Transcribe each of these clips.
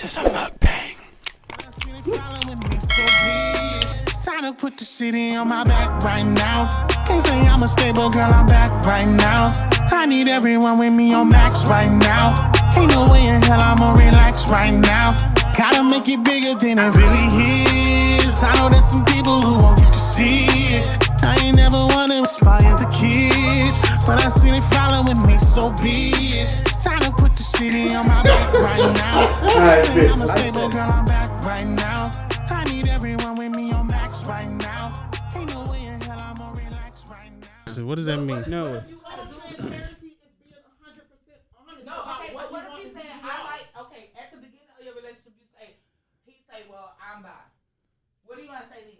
This is a mukbang. It's time to put the city on my back right now. Can't say I'm a stable girl, I'm back right now. I need everyone with me on max right now. Ain't no way in hell I'ma relax right now. Gotta make it bigger than it really is. I know there's some people who won't get to see it. I ain't never wanna inspire the kids, but I see they following me, so be it. It's time to put the city on my back right now. Say I'm a stable girl, I'm back right now. I need everyone with me on max right now. Ain't no way in hell I'ma relax right now. So what does that mean? No. Transparency is being 100% honest. No, about okay, what so what you if he's want saying, to I do. like, okay, at the beginning of your relationship, he say, well, I'm bi. What do you want to say then?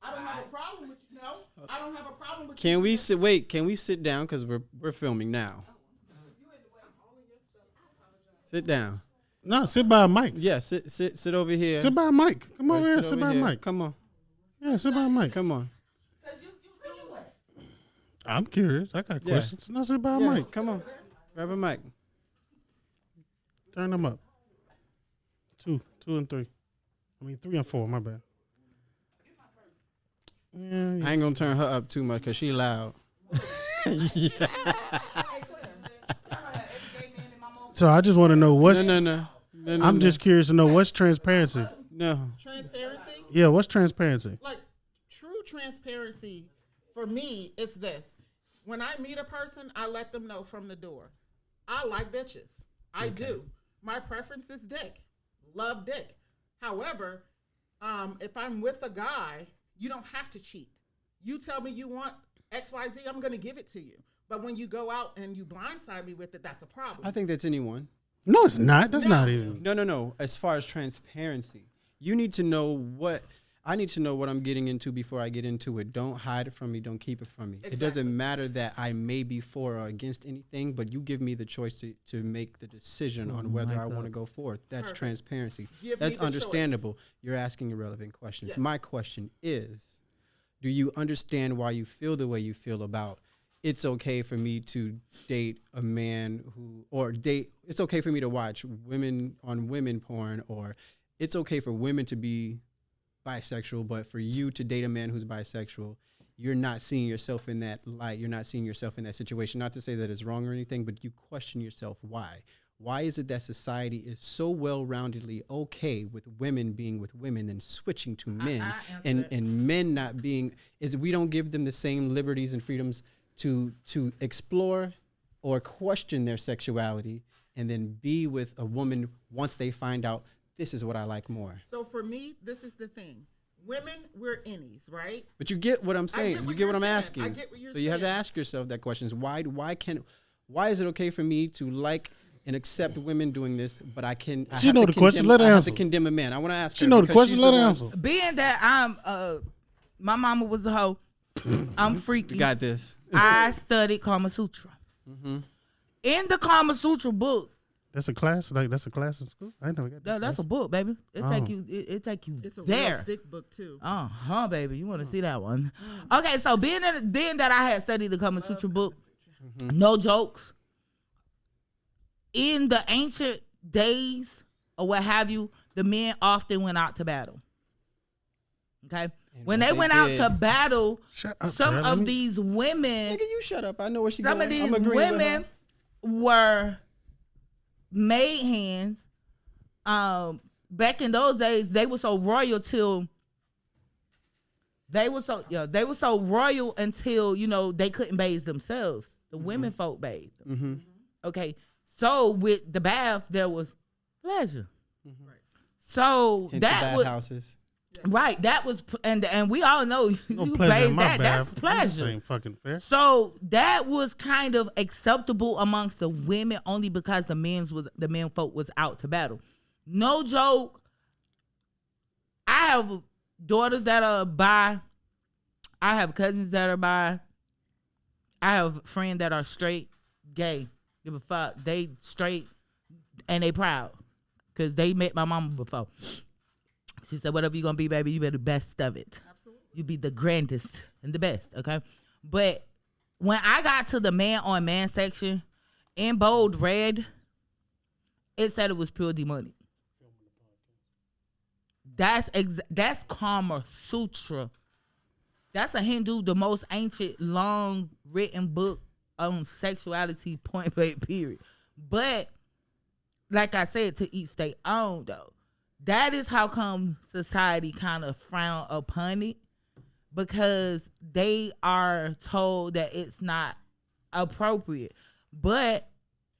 I don't have a problem with you. No, I don't have a problem with Can you. we sit? Wait. Can we sit down? Because we're filming now. Sit down. No, sit by a mic. Yeah. Sit over here. Sit by a mic. Come over here. Sit Sit over by a here. mic. Come on. Yeah, sit by a mic. Come on. Because you what? I'm curious. I got questions. No, sit by a Yeah, mic. come on. Grab a mic. Turn them up. 2 and 3. I mean 3 and 4. My bad. Yeah, I ain't gonna turn her up too much because she loud. So I just want to know what's. No. I'm just curious to know what's transparency. No. Transparency, Yeah, what's transparency? like true transparency for me is this. When I meet a person, I let them know from the door. I like bitches. I do. My preference is dick. Love dick. However, if I'm with a guy, you don't have to cheat. You tell me you want XYZ, I'm going to give it to you. But when you go out and you blindside me with it, that's a problem. I think that's anyone. No, it's not. That's not even. No. As far as transparency, you need to know what I need to know what I'm getting into before I get into it. Don't hide it from me. Don't keep it from me. Exactly. It doesn't matter that I may be for or against anything, but you give me the choice to make the decision on whether I want to go forth. That's Perfect. transparency. Give That's me the understandable. You're asking irrelevant questions. Yes. My question is, do you understand why you feel the way you feel about it's okay for me to date a man it's okay for me to watch women on women porn, or it's okay for women to be bisexual, but for you to date a man who's bisexual, you're not seeing yourself in that light. You're not seeing yourself in that situation. Not to say that it's wrong or anything, but you question yourself why. Why is it that society is so well-roundedly okay with women being with women and switching to men and men not being, is we don't give them the same liberties and freedoms to explore or question their sexuality and then be with a woman once they find out this is what I like more. So for me, this is the thing. Women, we're innies, right? But you get what I'm saying. what You get you're what I'm saying. asking. I get what you're so you have to saying. ask yourself that question: is why is it okay for me to like and accept women doing this, but I She know the question. Let her I have answer. to condemn a man. I want to ask She her know the because question. she's Let her one- answer. Being that I'm, my mama was a hoe, I'm freaky. You got this. I studied Kama Sutra. In the Kama Sutra book, That's a class. Like that's a class in school. I never got that. that's a book, baby. It take you. It take you It's a there. real thick book too. Baby, you want to see that one? Okay, so being that I had studied the Kama Sutra book, no jokes. In the ancient days or what have you, the men often went out to battle. Okay, when what they they went out did- to battle, Shut up, some girl. Let of me- these women, Nigga, you shut up. I know where she's some going. of I'm these agreeing with women her. were maid hands. Back in those days, they were so royal till they were so royal until they couldn't bathe themselves. The women folk bathed. Okay, so with the bath there was pleasure. So Hence that the was bathhouses. right. That was and we all know No you pleasure in bathe my that. That's bath. pleasure. This ain't fucking fair. So that was kind of acceptable amongst the women only because the men folk was out to battle. No joke. I have daughters that are bi. I have cousins that are bi. I have friends that are straight, gay. Give a fuck. They straight and they proud because they met my mama before. She said, "Whatever you gonna be, baby, you be the best of it. Absolutely. You be the grandest and the best." Okay, but when I got to the man on man section, in bold red, it said it was pure demonic. That's Kama Sutra. That's a Hindu, the most ancient, long written book on sexuality, point blank, period. But like I said, to each their own though. That is how come society kind of frown upon it, because they are told that it's not appropriate. But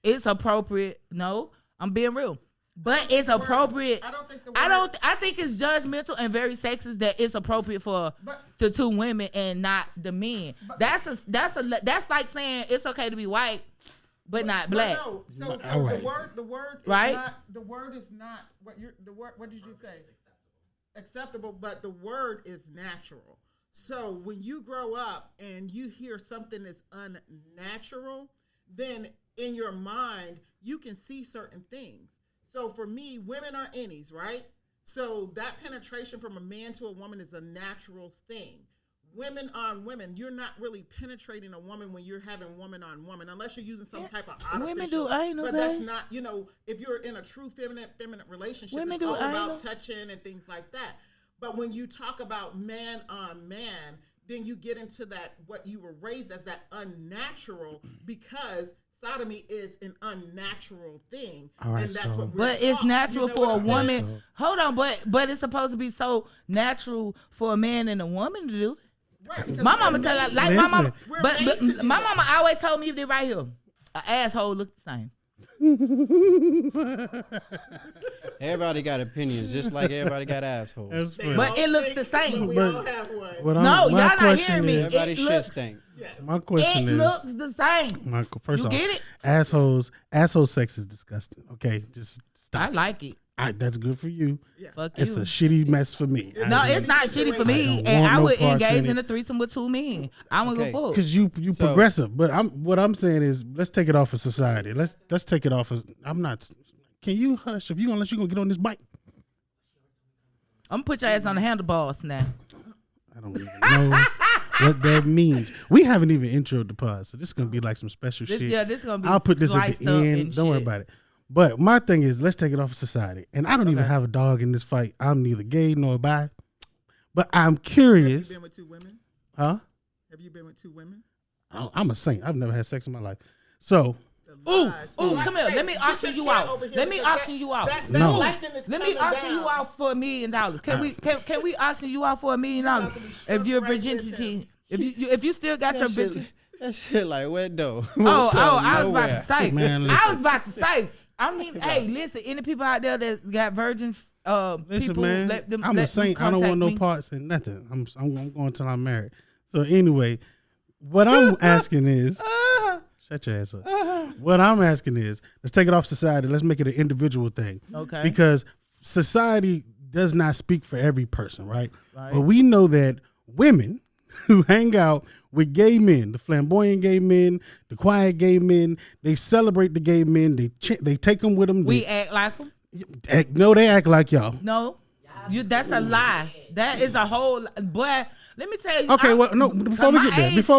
it's appropriate. No, I'm being real. But it's appropriate. I don't think the word. I think it's judgmental and very sexist that it's appropriate for the two women and not the men. That's like saying it's okay to be white, but not black. No, so Right. the word is Right? not the word is not what you're the word. What did you say? Acceptable, but the word is natural. So when you grow up and you hear something is unnatural, then in your mind you can see certain things. So for me, women are innies, right? So that penetration from a man to a woman is a natural thing. Women on women, you're not really penetrating a woman when you're having woman on woman, unless you're using some type of artificial. Women do anal, but babe. that's not, if you're in a true feminine relationship, Women it's do all anal. about touching and things like that. But when you talk about man on man, then you get into that what you were raised as, that unnatural, because sodomy is an unnatural thing, All right, and that's so- what we're But it's taught. natural You know for a what I'm saying? woman. Hold on, but it's supposed to be so natural for a man and a woman to do. Right, because My we're mama tell her, made- like my Listen. mama, We're but made to do my that. mama always told me this right here. An asshole look the same. Everybody got opinions, just like everybody got assholes. That's They funny. But all it looks think, the same. but we But- all have one. What No, my y'all not question hearing me. is- Everybody It shit looks- stink. My question It is, looks the same. first You off, get it? asshole sex is disgusting. Okay, just I stop. like it. That's good for you. Fuck It's you. a shitty mess for me. No, it's not shitty for me, don't and want I no would parts engage in in it. a threesome with two men. I'm gonna Okay. go fuck. Because you So- progressive, but what I'm saying is, let's take it off of society. Let's take it off of. I'm not. Can you hush if you gonna let you gonna get on this bike? I'm gonna put your ass on the handlebars now. I don't even know what that means. We haven't even introed the pod, so this is gonna be like some special This, shit. yeah, this gonna be. I'll put this at sliced the up end. and Don't worry shit. about it. But my thing is, let's take it off of society. And I don't even Okay. have a dog in this fight. I'm neither gay nor bi. But I'm Have you curious, been with two women? huh? Have you been with two women? I'm a saint. I've never had sex in my life. So The Ooh, lies. ooh, Like, come here. hey, Let me get auction your you chair out. over here Let me because auction you out. That No. lightning is Let me coming auction down. you out for $1 million. Can we auction you out for $1 million? about to be struck If your right with virginity, if you still got your That virginity. shit, that shit like wet dough. Oh, I was about to say. Man, I listen. was about to say. I mean, hey, listen, any people out there that got virgin listen, people, man, let them. I'm let a saint. them I don't want no contact me. parts in nothing. I'm going till I'm married. So anyway, what I'm asking is, shut your ass up. What I'm asking is, let's take it off society. Let's make it an individual thing. Okay. Because society does not speak for every person, right? Right. But we know that women who hang out with gay men, the flamboyant gay men, the quiet gay men, they celebrate the gay men. They take them with them. We act like them. They act like y'all. No, that's a lie. That is a whole. Boy, let me tell you. Okay, well, no. Before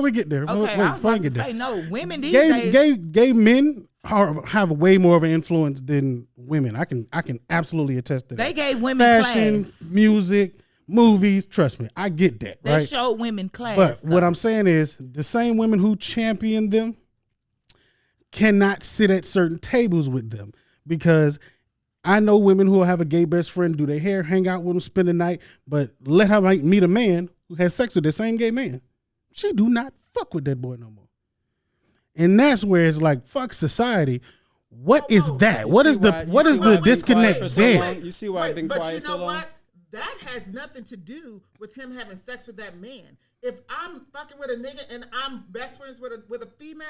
we get there, Okay, I was before I about to get there, say no. Women these days. gay men have way more of an influence than women. I can absolutely attest to that. They gave women Fashion, class. music, movies. Trust me, I get that. They right? showed women class. But what though. I'm saying is, the same women who champion them cannot sit at certain tables with them, because I know women who will have a gay best friend, do their hair, hang out with them, spend the night, but let her meet a man who has sex with the same gay man. She do not fuck with that boy no more. And that's where it's like, fuck society. What is that? You What see is why- the you what see is why the I've been quiet disconnect for so there? long? You see why I've been but quiet you so know long? what? That has nothing to do with him having sex with that man. If I'm fucking with a nigga and I'm best friends with a female,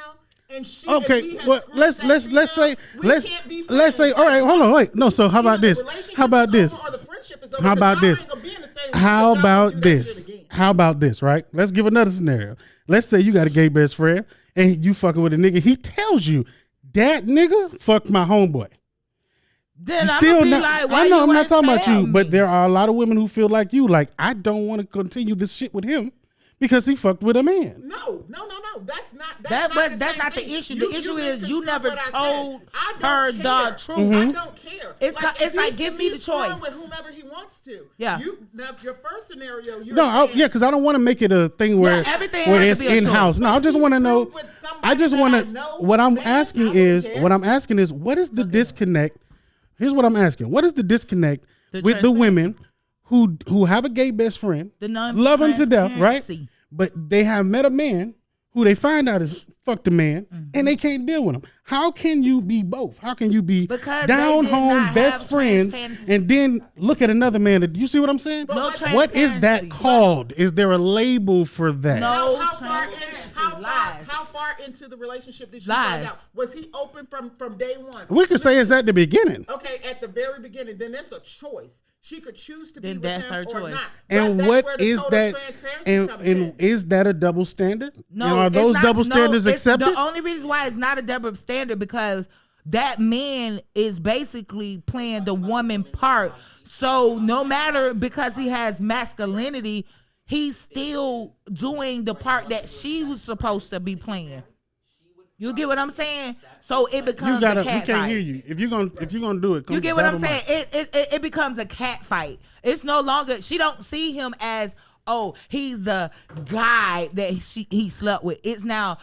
and she and Okay, he has well, screwed let's that female, say we let's can't be let's say friends. all right, hold on, wait. No, so how Either about the this? relationship How about is this? over or the friendship is over, How 'cause about y'all this? ain't gonna be in the same room, How 'cause y'all about gonna do that this? shit again. How about this, right? Let's give another scenario. Let's say you got a gay best friend and you fucking with a nigga. He tells you, that nigga fucked my homeboy. Then You I'm still gonna be not, like, why I know you I'm not ain't talking about tell you, but me? there are a lot of women who feel like you, like, I don't want to continue this shit with him because he fucked with a man. No. That's not. That's not the issue. The issue is you never told her the truth. I don't care. It's like give me the choice. With whomever he wants to. Yeah. Now your first scenario. Because I don't want to make it a thing where everything where has it's to be a in house. choice. No, I just want to know. I just want to. What I'm asking is, care. what is the disconnect? Here's what I'm asking. What is the disconnect The with the women who have a gay best friend, The love him to death, right? non-transparency. But they have met a man who they find out is fucked a man, and they can't deal with him. How can you be both? How can you be Because down they did home not best have friends transparency. and then look at another man? That, you see what I'm saying? No What is that transparency. called? Is there a label for that? No. How far into the relationship did she Lies. find out? Was he open from day one? We could say it's at the beginning. Okay, at the very beginning, then it's a choice. She could choose to be Then with that's him her or choice. not. And That's what where the is total that? transparency comes in. And is that a double standard? No, And are it's those not- double no, standards it's accepted? The only reason why it's not a double standard because that man is basically playing the woman part. So no matter because he has masculinity, he's still doing the part that she was supposed to be playing. You get what I'm saying? So it becomes a We cat can't fight. hear you. If you're gonna do it, You get what I'm grab a saying? mic. It becomes a cat fight. It's no longer she don't see him as he's the guy that he slept with. It's now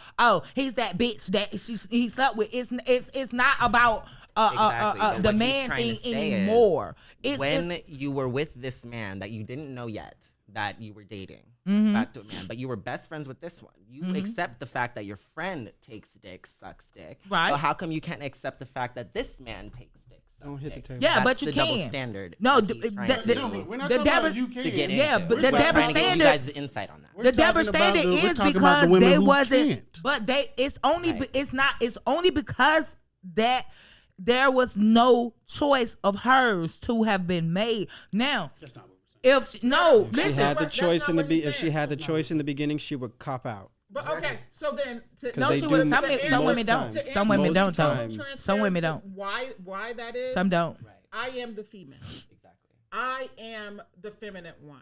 he's that bitch that he slept with. It's not about Exactly. But the what he's man trying thing to say is, anymore. When you were with this man that you didn't know yet that you were dating, Mm-hmm. back to a man, but you were best friends with this one. You accept the fact that your friend takes dick, sucks dick. Right. But how come you can't accept the fact that this man takes dick, sucks Don't hit the dick? table. Yeah, That's but you the double can. standard. No, that he's trying to No, do but we're not the talking about double- you can. to get Yeah, into. but the We're double trying to give you standard- guys the insight on that. We're The talking double about standard we're is talking about the because women they who wasn't, can't. but it's only Right. it's only because that there was no choice of hers to have been made. Now, That's not what we're saying. if listen, She had the That's choice not in the what he's if she saying. had the choice in the beginning, she would cop out. But okay, so then no, they she do was. most Some women don't. times. Some women Most don't. times. Though. Some women don't. Why that is? Some don't. I am the female. Exactly. I am the feminine one.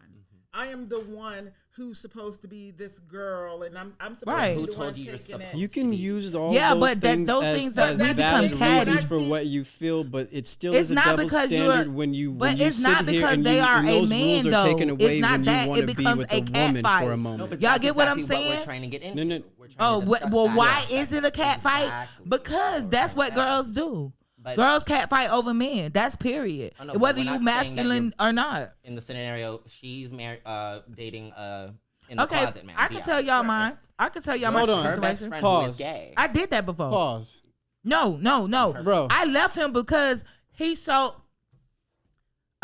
I am the one who's supposed to be this girl, and I'm supposed Right. to be Who the told one you you're taking it. supposed You can use all Yeah, those but things those as, things that as we become valid catty. reasons for what you feel, but it still It's is a not double because standard you're. when you But when you it's sit not here because and they you are and a those man rules are though. taken away It's not when you that. want It to be becomes with a a cat woman fight. for a No, moment. but Y'all that's get what I'm exactly saying? We're trying to get into. No. We're trying Oh, to well, discuss that. why is it a cat fight? Exactly. Because that's what girls do. But- Girls cat fight over men. That's period. Oh, no, but Whether we're you not saying that masculine or not. In the scenario, she's married, dating in the Okay, closet man. I can Dion. tell y'all mine. I can tell y'all my Hold on. Her best situation. friend who is Pause. gay. I did that before. Pause, No. bro. I left him because he so.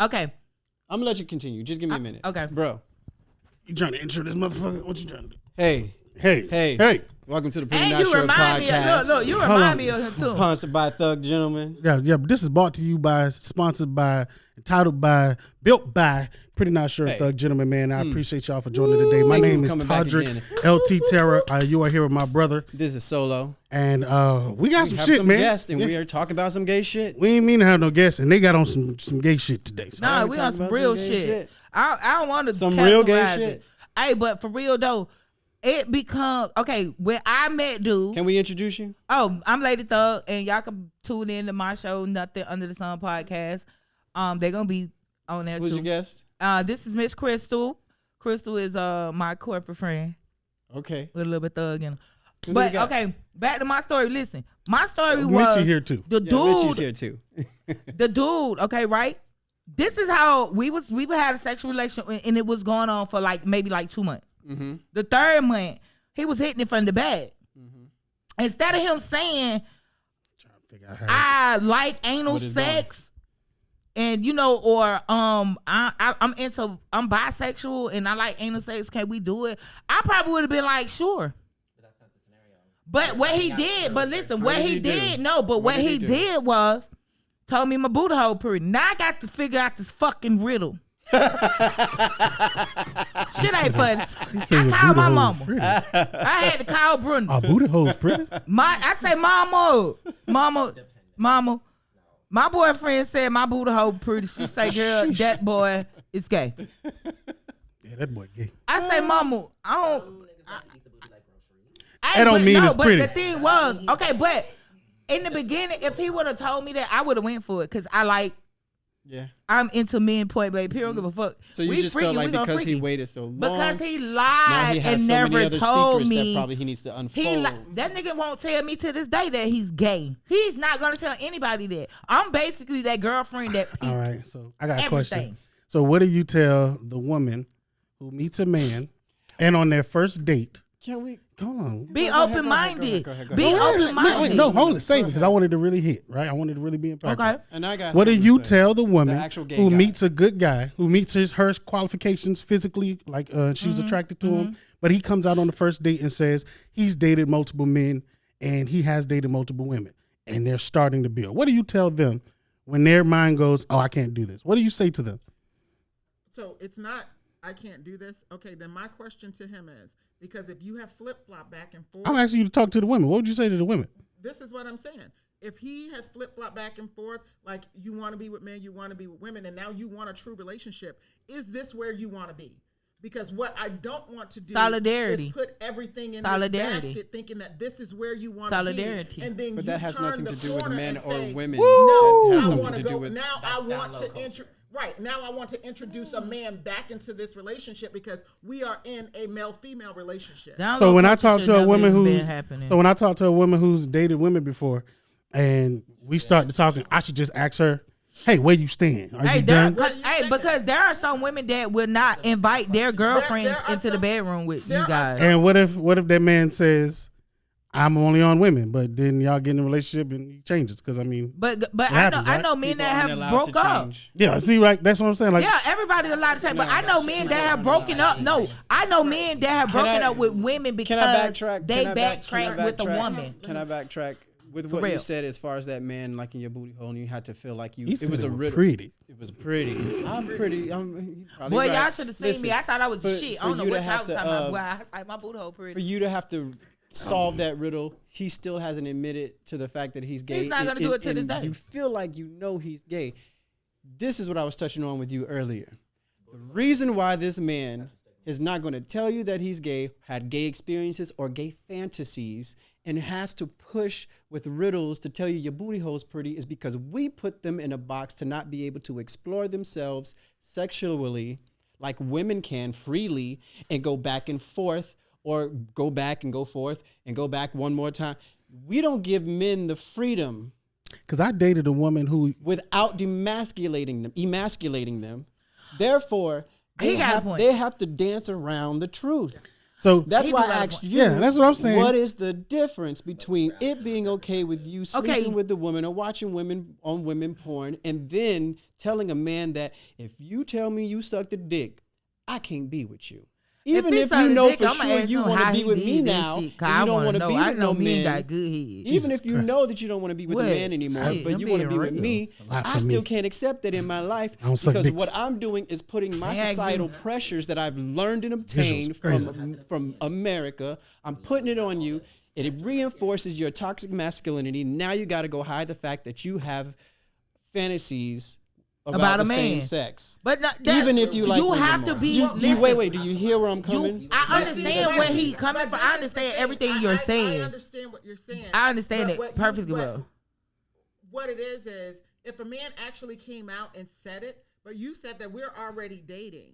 Okay. I'm gonna let you continue. Just give me a minute. okay. bro. You trying to intro this motherfucker? What you trying to do? Hey, Hey. welcome to the And PrettyNotSure you remind me. podcast. Look. You Hold remind on. me of him too. Sponsored by Thug Gentleman. Yeah. But this is brought to you by, sponsored by, entitled by, built by Pretty Not Sure Hey. Thug Gentleman, man. I appreciate y'all for joining today. My Thank you name for is coming back Todrick again. LT Terror. You are here with my brother, This is Solo. and we got We some have shit, some man. guests, and Yeah. we are talking about some gay shit. We ain't mean to have no guests, and they got on some gay shit today. So. Nah, we we talking on some about real some gay shit. shit. I don't want to Some real gay categorize shit. it. Hey, but for real though, it become okay. When I met dude, Can we introduce you? I'm Lady Thug, and y'all can tune in to my show, Nothing Under the Sun podcast. They're gonna be on there Who's too. your guest? This is Miss Crystal. Crystal is my corporate friend Okay. with a little bit thug in her. Who But do we got? okay, back to my story. Listen, my story was Mitchie here too. the Yeah, Richie's dude. here too. The dude, okay, right? This is how we had a sexual relationship, and it was going on for maybe 2 months. Mm-hmm. The third month, he was hitting it from the back. Instead of him saying, Trying to figure out how. "I like anal What is sex," and or I'm bisexual and I like anal sex. Can we do it? I probably would have been like, sure. But what he did, but listen, what did he he do? did, no, but what did he he do? did was told me my booty hole pretty. Now I got to figure out this fucking riddle. Shit ain't funny. He said your I called booty my hole mama. pretty. I had to call Brenda. Our booty hole's pretty. I say, mama. My boyfriend said my booty hole pretty. She say, girl, that boy is gay. Yeah, that boy gay. I say, mama, I don't. That don't mean it's but pretty. the thing was, okay, but in the beginning, if he would have told me that, I would have went for it because I'm into men point blank. Period. Don't give a fuck. So you just felt like because he waited so long, because he now lied he has and so many never other told secrets me. that probably he needs to unfold. That nigga won't tell me to this day that he's gay. He's not gonna tell anybody that. I'm basically that girlfriend that. All right, so I got a everything. question. So what do you tell the woman who meets a man and on their first date? Can we Go on. Be Go ahead, open minded. go ahead. Be open minded. No, hold it. Save it because I wanted to really hit, right? I wanted to really be impactful. Okay. And I got What do something you to say. tell the woman The actual gay who guy. meets a good guy, who meets her qualifications physically, like she's attracted to him, but he comes out on the first date and says he's dated multiple men and he has dated multiple women and they're starting to build. What do you tell them when their mind goes, oh, I can't do this? What do you say to them? So it's not, I can't do this. Okay, then my question to him is, because if you have flip-flop back and forth, I'm asking you to talk to the women. What would you say to the women? this is what I'm saying. If he has flip-flop back and forth, like you want to be with men, you want to be with women, and now you want a true relationship, is this where you want to be? Because what I don't want to do Solidarity. is put everything in Solidarity. this basket thinking that this is where you want to Solidarity. be. And then But you that has turn nothing the to do with corner men and or say, women. No, That has I something want to to do go. with Now I That's down want low to culture. Right now, I want to introduce a man back into this relationship because we are in a male-female relationship. So when I talk to a woman when I talk to a woman who's dated women before, and we start to talking, I should just ask her, "Hey, where you stand? Are you done?" Because there are some women that will not invite their girlfriends there are into the some- bedroom with there you are guys. And what if that man says, "I'm only on women," but then y'all get in a relationship and he changes? Because I mean, But happens, I right? know men People that aren't have allowed broke to up. change. yeah, see, right? That's what I'm saying. Like, Yeah, everybody's allowed to say, but I know men that have broken up. No, I know men that have broken up with women because Can I backtrack? they Can I backtrack with the backtrack? woman. Can I backtrack with For what you real. said as far as that man liking your booty hole and you had to feel like you? he It said was a it was riddle. pretty. It was pretty. I'm pretty. I'm probably Boy, right. y'all should have seen Listen, me. I thought I was for- shit. I for don't know you to what y'all have was to, talking about. Boy, I my boot hole For pretty. you to have to solve that riddle, he still hasn't admitted to the fact that he's gay. He's not gonna do it to this and day. You feel like you know he's gay. This is what I was touching on with you earlier. The reason why this man is not going to tell you that he's gay, had gay experiences or gay fantasies, and has to push with riddles to tell you your booty hole's pretty is because we put them in a box to not be able to explore themselves sexually like women can freely and go back and forth or go back and go forth and go back one more time. We don't give men the freedom Because I dated a woman who, without emasculating them. Therefore, He got a point. they have to dance around the truth. so That's He why do I got a asked point. you. Yeah, that's what I'm saying. What is the difference between it being okay with you sleeping Okay. with the woman or watching women on women porn, and then telling a man that if you tell me you sucked a dick, I can't be with you. Even he if suck you his know dick, for I'ma sure ask you him want to how be he with did me this now, shit, and 'cause you I don't wanna want to know. be I with know no men man. got good head. Even Jesus if you Christ. know that you don't want to be with What? a man anymore, Shit, but I'm you want to being be with real. me, It's a lot I for still me. can't accept that in my life I don't suck because dicks. what I'm doing is putting my Thank you. societal pressures that I've learned and obtained crazy. from America. I'm putting it on you. It reinforces your toxic masculinity. Now you got to go hide the fact that you have fantasies about a the same man. sex. But Even if you like women have to more. be. Wait, do you hear where I'm coming? I understand where he coming But from. this I is understand the thing. everything I you're saying. I understand what you're saying. I understand But it what perfectly but well. What it is if a man actually came out and said it, but you said that we're already dating.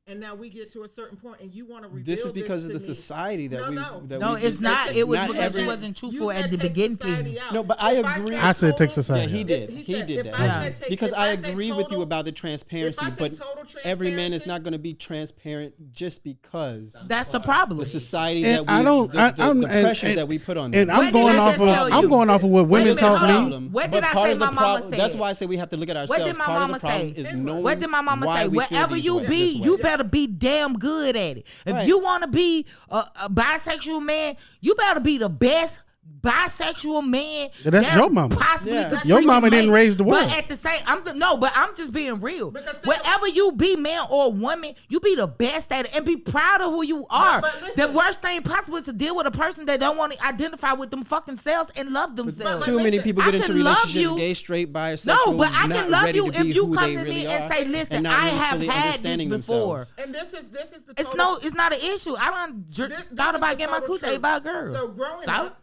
And now we get to a certain point, and you want to reveal This is because this of to the me. society that No, it's not. It was because he wasn't truthful at the beginning to you. No, but I agree. I said take Yeah, society. he out. did. He He said, did if that. I said take- Because if I I say agree with you total- about the transparency, if I say but total every man is transparency- not going to be transparent just because That's the problem. the society And that we, I don't. the, I, the, I'm the and- pressures and- that we put on And them. I'm What going did I off just of. tell you? I'm going off of what Wait a women minute, taught hold on. me. Problem. What But did I part say of the my mama problem- said? That's why I say we have to look at What ourselves. did my Part of the mama problem say? is knowing What did my mama why say? we feel Whatever these you way- be, this way. you better be damn good at it. If Right. you want to be a bisexual man, you better be the best bisexual men. That's that your mama. Possibly Yeah. could Your freaking mama didn't make- raise the world. But at the same, but I'm just being real. Because Whatever you be, man or woman, you be the best at it and be proud of who you are. but listen- The worst thing possible is to deal with a person that don't want to identify with them fucking selves and love themselves. Too many listen, people I get into can love relationships, you. gay, straight, bisexual, No, but I not can love ready you to if be you who come they to really me are, and say, "Listen, and not I really have fully had this understanding before." themselves. And this is the It's total, it's not an issue. I done this thought is about the getting my total coochie ate truth. by a girl. So growing Stop. up,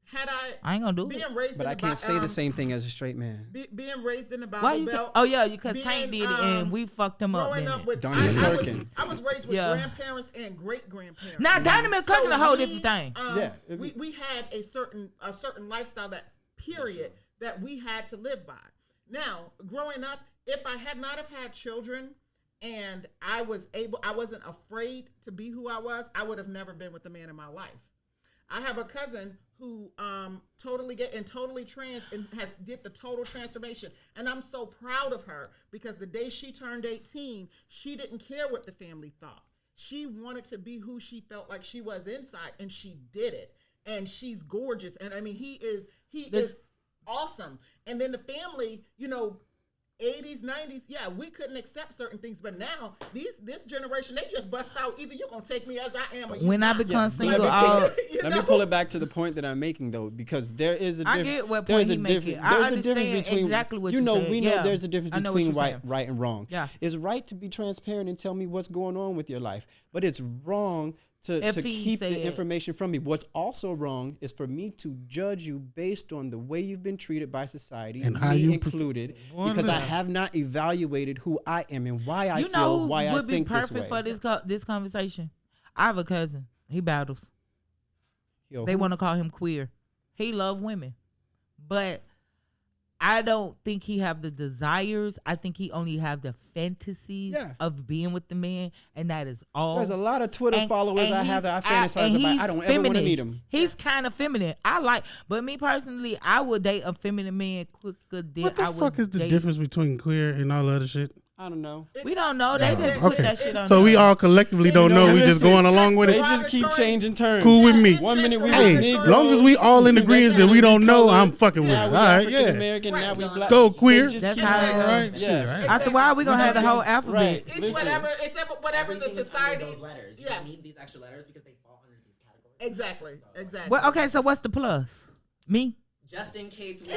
had I ain't gonna do being it. raised But in I a can't say the bi- same thing as a straight man. being raised in the Bible Why you? Belt. Oh yeah, because being, Tank did it and we fucked him up. Growing didn't up it? with Donnie I McClurkin. was raised with Yeah. grandparents and great grandparents. Now Dynamite Cooking a whole different thing. Yeah. We had a certain lifestyle that we had to live by. Now, growing up, if I had not have had children and I wasn't afraid to be who I was, I would have never been with the man in my life. I have a cousin who totally trans and did the total transformation, and I'm so proud of her because the day she turned 18, she didn't care what the family thought. She wanted to be who she felt like she was inside, and she did it. And she's gorgeous, and I mean he is awesome. And then the family, 80s, 90s, yeah, we couldn't accept certain things, but now this generation, they just bust out. Either you're gonna take me as I am, or you When I not. become Yeah, single, let me I'll, Let me pull it back to the point that I'm making, though, because there is a I difference. get what there's point a he making. difference. I There's a understand difference between exactly what you you're know. saying. We know Yeah. there's a difference I know what between you're right saying. and wrong. Yeah. It's right to be transparent and tell me what's going on with your life, but it's wrong to If he keep the said- information from me. What's also wrong is for me to judge you based on the way you've been treated by society, And and how me you included, One because I minute. have not evaluated who I am and why I you know feel, who why I would be think this perfect way. for this conversation? I have a cousin. He battles. Yo, They who- want to call him queer. He love women, but I don't think he have the desires. I think he only have the fantasies Yeah. of being with the man, and that is all. There's a lot of Twitter And- followers and I have that I he's fantasize and about. he's I don't ever want to feminine. meet him. He's kind of feminine. But me personally, I would date a feminine man quicker than What the I would fuck is the date. difference between queer and all other shit? I don't know. We don't know. They just put Okay. that shit on. So we there. all collectively don't You know, know. We just listen, going along with They it. just keep changing terms. Cool with me. 1 minute we Hey, was Negro. long as we all in agreement that we don't know, I'm fucking with it. Now All we right, African yeah. American. Now we black. Go queer. They just That's keep- how it All goes. right, Yeah. shit, right? After a while, we gonna have the whole alphabet. Right. It's Listen. whatever the Everything is society. under those letters. You Yeah. don't need these extra letters because they fall under these categories. Exactly. Exactly. Well, okay. So what's the plus? Me? Just in case we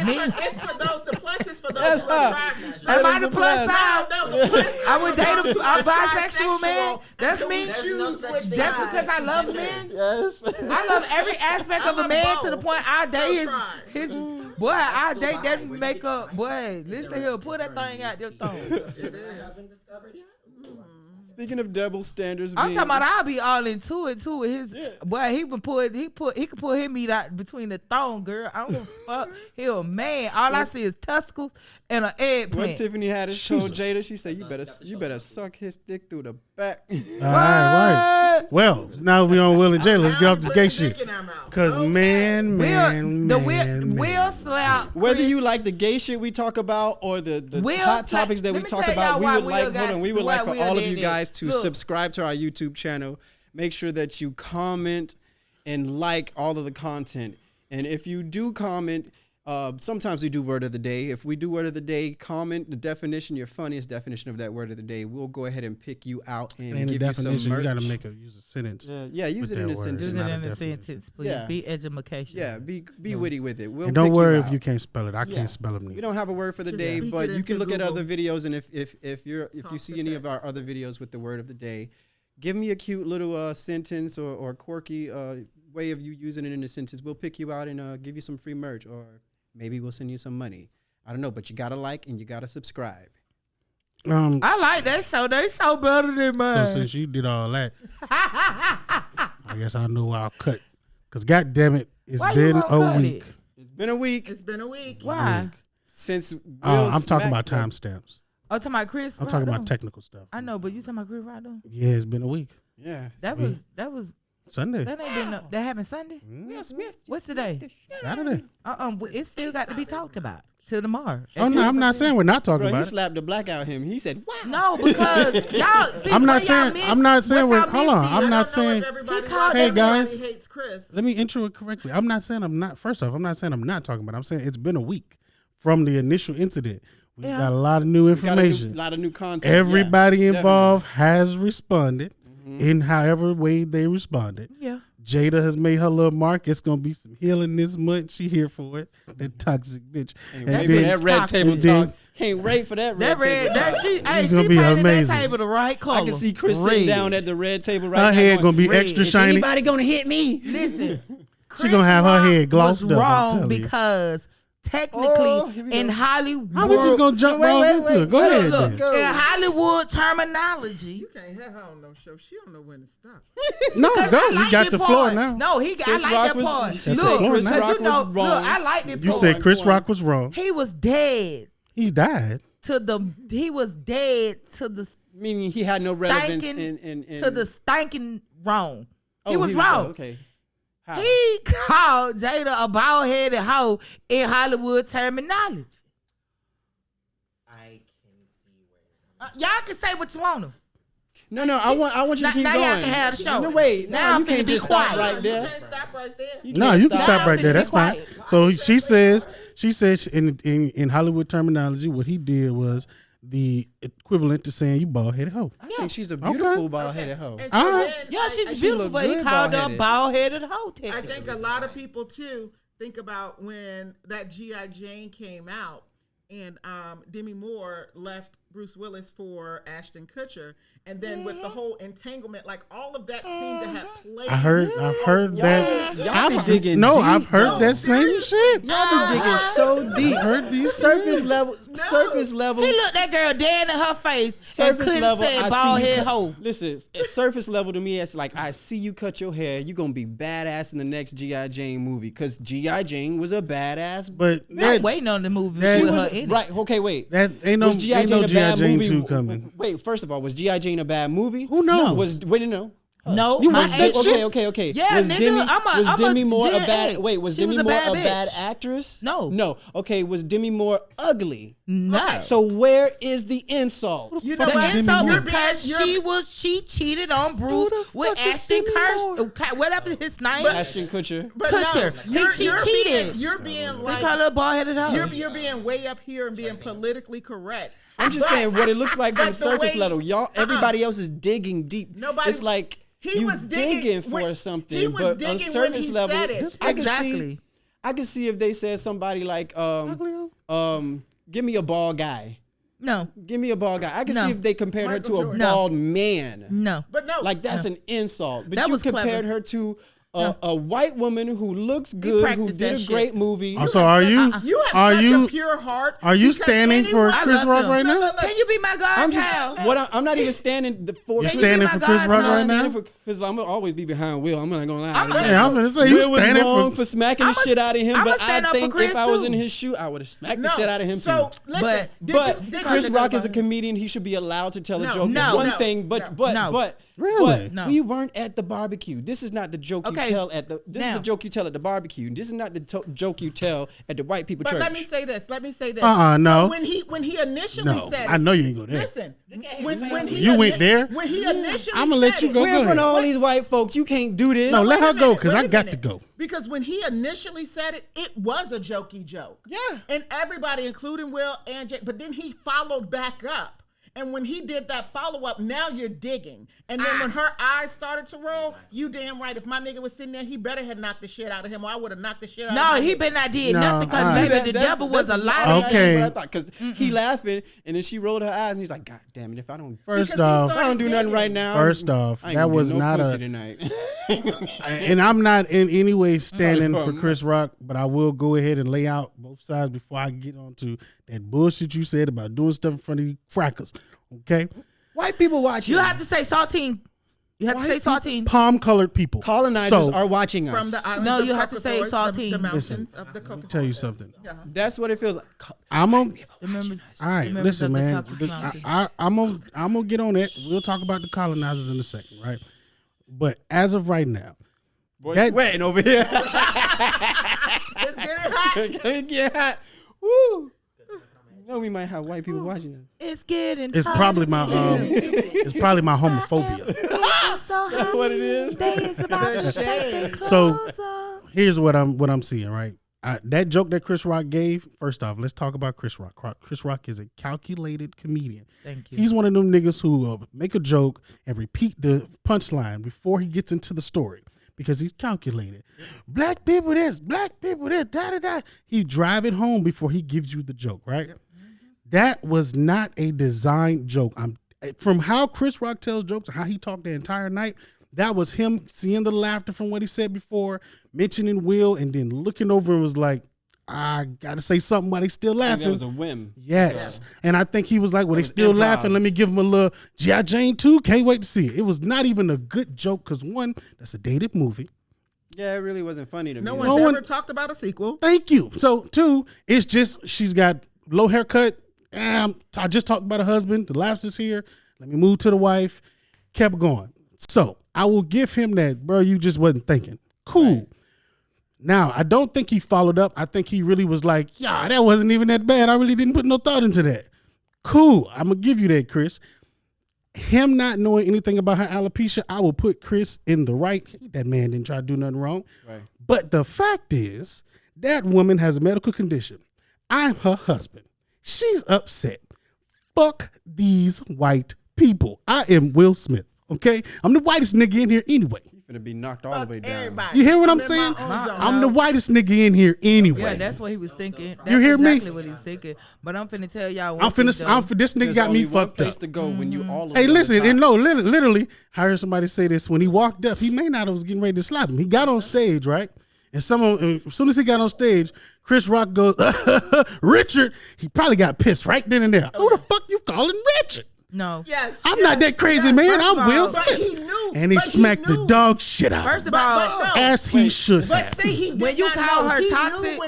Me? It's for those. The plus is for those Yes, who are huh. trying. Am I the plus side? No, the plus is I would for date those a who are bisexual man. trisexual That's and me. don't There's no choose such which thing Just side. because I love genders. men, Yes. I love every aspect I of a love man both. to the point I date his, try. his boy. I still date bi. that Where you makeup. get Boy, tonight? listen here, pull that thing out your thumb. It hasn't discovered yet. Speaking of double standards, I'm being- talking about I'll be all into it too with his boy. He can pull his meat out between the thong, girl. I don't give a fuck. He a man. All I see is testicles and an What eggplant. Tiffany Haddish told Jada, she said, "You better suck his dick through the back." All right. Well, now we on Will and Jay. Let's get off this gay shit. Cause man, Will slap. Whether Chris. you like the gay shit we talk about or the Will hot slap- topics that let we me talk tell about, y'all we why would Will like got- we would like why for Will all of did you it. guys to Look. subscribe to our YouTube channel. Make sure that you comment and like all of the content. And if you do comment, sometimes we do word of the day. If we do word of the day, comment the definition, your funniest definition of that word of the day. We'll go ahead and pick you out and Ain't a give you some definition. merch. You got to use a sentence. Yeah, use with it in that a word. sentence. Use Not it a in a definition. sentence, please. Yeah. Be education. Yeah, be witty with it. We'll And don't pick worry you if you out. can't spell it. I Yeah. can't spell them We neither. don't have a word for the Just day, speak but it you can into look at other Google. videos, and if you Talk see to any of text. our other videos with the word of the day, give me a cute little sentence or quirky way of you using it in a sentence. We'll pick you out and give you some free merch, or maybe we'll send you some money. I don't know, but you gotta like and you gotta subscribe. I like that show. They show better than So mine. since you did all that, I guess I know I'll cut. Cause God damn it, it's Why you been gonna a cut week. it? It's been a week It's been a week. Why? since I'm talking about timestamps. Oh, talking about Chris. I'm talking Rock, about though? technical stuff. I know, but you talking about Chris Rock though? Yeah, it's been a week. Yeah, That was Sunday, that ain't been that happened Sunday. What's today? Saturday. It still got to be talked about. till tomorrow. Oh no, I'm not saying we're not talking Bro, he about it. slapped the black out him. He said, "Wow." No, because y'all. See, I'm not what y'all saying. missed- I'm not saying what we're. y'all Hold missed on. is- I'm I not don't know if saying. everybody He called watches Hey, Everybody guys. Hates Chris. Let me intro it correctly. I'm not saying I'm not. First off, I'm not saying I'm not talking about it. I'm saying it's been a week from the initial incident. We Yeah. got a lot of new Got a information. lot of new content. Everybody Yeah, involved has responded in however way they responded. Yeah. Jada has made her little mark. It's gonna be some healing this month. She here for it. That toxic bitch. Can't And wait for then- that red table and then- talk. Can't wait for that That red red, table that talk. she, hey, It's she gonna be painted amazing. that table the right color. I can see Chris Red. sitting down at the red table right her now. head going, gonna be red. extra "Is shiny. anybody gonna hit me?" Listen, She gonna have her head glossed was up, I'm wrong telling you. because technically Oh, here we in go. Hollywood, How we just gonna jump right into it? Go look, ahead. look, then. in Hollywood terminology. You can't have her on no show. She don't know when to stop. No, I go. like You got that the part. floor now. No, I Chris like Rock that was- part. she said Look, Chris 'cause Rock you know, was wrong. Look, I like that You part. said Chris Rock was wrong. He was dead He died. he was dead to the Meaning he had no relevance stinking in to the stinking wrong. Oh, he was wrong. dead. Okay. How? He called Jada a bald headed hoe in Hollywood terminology. I can see where. Y'all can say what you want to. No, I want you to keep now going. y'all can have the show. No, wait. Now No, I'm you can't finna be just stop quiet. right You there. can't stop right there. No, you can stop. stop right there. Now That's I'm finna fine. be quiet. So she says in Hollywood terminology, what he did was the equivalent to saying you bald headed hoe. I think she's a beautiful bald-headed hoe. And All right. then Yeah, she's I- beautiful, look but he good called her a bald-headed. bald headed hoe. I technically. think a lot of people too think about when that G.I. Jane came out and Demi Moore left Bruce Willis for Ashton Kutcher, and then with the whole entanglement, like all of that seemed to have played. I've heard that. Y'all be digging No, deep. I've heard that same shit. Y'all be digging so deep. Heard these Surface things. level. Surface level. He looked that girl dead in her face and Surface couldn't level. say I bald see you head cut, hoe. listen, at surface level to me, it's like I see you cut your hair. You're gonna be badass in the next G.I. Jane movie because G.I. Jane was a badass. But I'm that, waiting on the movie that- She with was her in it. right. Okay, wait. that ain't no Was G.I. ain't Jane no a G.I. bad Jane movie? 2 coming. Wait, first of all, was G.I. Jane a bad movie? Who knows? Wait, no. No, You my watched that ex- shit? Okay. Yeah, was nigga, Demi, I'm a Demi Moore a Gen bad? X. Wait, was She Demi was a Moore bad a bad bitch. actress? No. No. Okay, was Demi Moore ugly? No. So where is the insult? You know The what? insult You're because being- she cheated on Bruce with fuck is Ashton Demi Moore? Kutcher, whatever his name. Ashton Kutcher. But Kutcher. She cheated. You're being They like call her bald headed hoe. you're being way up here and being politically correct. I'm just saying what it looks like from But the the surface way- level. Y'all, everybody else is digging deep. Nobody- It's like He you was digging for when- something, he was but on digging when surface he level, said it. I can Exactly. see. I can see if they said somebody like, give me a bald guy. No, Give me a bald guy. I can No. see if they compared her Michael to a Jordan. bald man. no. But no, Like that's an insult. But That you was compared clever. her to a white woman who looks good, who practiced did that a shit. great movie. So are you? you have Are such you? a pure heart. Are you because standing for anyone- Chris love Rock him. right now? Can you be my I'm just godchild? I'm not even standing for. You're Can you standing be for my Chris Rock godchild? right now. standing for because I'm gonna always be behind Will. I'm not gonna lie. I'm Yeah, I'm gonna say you Will was standing wrong for. for smacking the I'ma- shit out of him, I'ma but stand I up for think Chris if I was too. in his shoe, I would have smacked the No. shit out of him So too. listen, But- did Chris you- Rock is a comedian. He should be allowed to tell a No, joke. no, One no, thing, no. Really? No. we weren't at the barbecue. This is not the joke Okay. you tell at the. This is Now. the joke you tell at the barbecue. This is not the joke you tell at the white people But church. let me say this. Let me say this. No. So when he initially No, said, I know you ain't go there. Listen, when he You went there? When he initially, I'ma let you said go. it- We're in front of all Wait. these white folks. You can't do this. No, let Wait a her go minute, because wait I a got to minute. go. Because when he initially said it, it was a jokey joke. Yeah. And everybody, including Will and Jay, but then he followed back up. And when he did that follow up, now you're digging. And then when her eyes started to roll, you damn right. If my nigga was sitting there, he better have knocked the shit out of him, or I would have knocked the shit out of No, him. he been not did No, nothing because alright. baby, the devil was a liar. Okay. Because he laughing, and then she rolled her eyes, and he's like, "God damn it! If I don't, First Because he off, if I don't do nothing right now, First off, I ain't that gonna was get no not pussy a- tonight." and I'm not in any way standing Oh, for man. Chris Rock, but I will go ahead and lay out both sides before I get onto that bullshit you said about doing stuff in front of you crackers. Okay, White people watching. You have to say saltine. You have to say saltine. palm colored people. Colonizers So, are watching us. From the islands No, of you have to say Caucasus, the saltine. mountains of the Let me Caucasus. tell you something. That's what it feels like. I'm on. The members, All right, the members listen, of the man. Caucasus Mountains. I'm gonna get on that. We'll talk about the colonizers in a second, right? But as of right now, Boy, That- sweating over here. It's getting hot. Get hot. Woo. we might have white people watching us. It's getting. It's probably my it's probably my homophobia. What it is? So here's what I'm seeing, right? That joke that Chris Rock gave, first off, let's talk about Chris Rock. Chris Rock is a calculated comedian. Thank you. He's one of them niggas who make a joke and repeat the punchline before he gets into the story because he's calculated. Black people this, black people this, da-da-da. He drive it home before he gives you the joke, right? Yep. That was not a designed joke. From how Chris Rock tells jokes and how he talked the entire night, that was him seeing the laughter from what he said before, mentioning Will, and then looking over and was like, I got to say something while they still laughing. That was a whim. Yes. And I think he was like, well, they still laughing. Let me give him a little G.I. Jane 2. Can't wait to see it. It was not even a good joke because, one, that's a dated movie. Yeah, it really wasn't funny to me. No one's ever talked about a sequel. Thank you. So, two, it's just she's got low haircut. I just talked about her husband. The laughs is here. Let me move to the wife. Kept going. So I will give him that, bro. You just wasn't thinking. Cool. Right. Now, I don't think he followed up. I think he really was like, yeah, that wasn't even that bad. I really didn't put no thought into that. Cool. I'm going to give you that, Chris. Him not knowing anything about her alopecia, I will put Chris in the right. That man didn't try to do nothing wrong. Right. But the fact is, that woman has a medical condition. I'm her husband. She's upset. Fuck these white people. I am Will Smith. Okay, I'm the whitest nigga in here anyway. You're gonna be knocked all the way down. Everybody. You hear what I'm saying? I'm the whitest nigga in here anyway. Yeah, that's what he was thinking. That's you hear exactly me? What he was thinking. But I'm finna tell y'all. This nigga got me fucked up. To go when you all. Hey, listen, and no, literally, I heard somebody say this when he walked up. He may not have was getting ready to slap him. He got on stage, right? And as soon as he got on stage, Chris Rock goes, Richard. He probably got pissed right then and there. Who the fuck you calling Richard? No. Yes. I'm not that crazy, man. I'm Will Smith. But he knew. And he smacked the dog shit out. First of all, as he should have. But see, he did when you call her he toxic,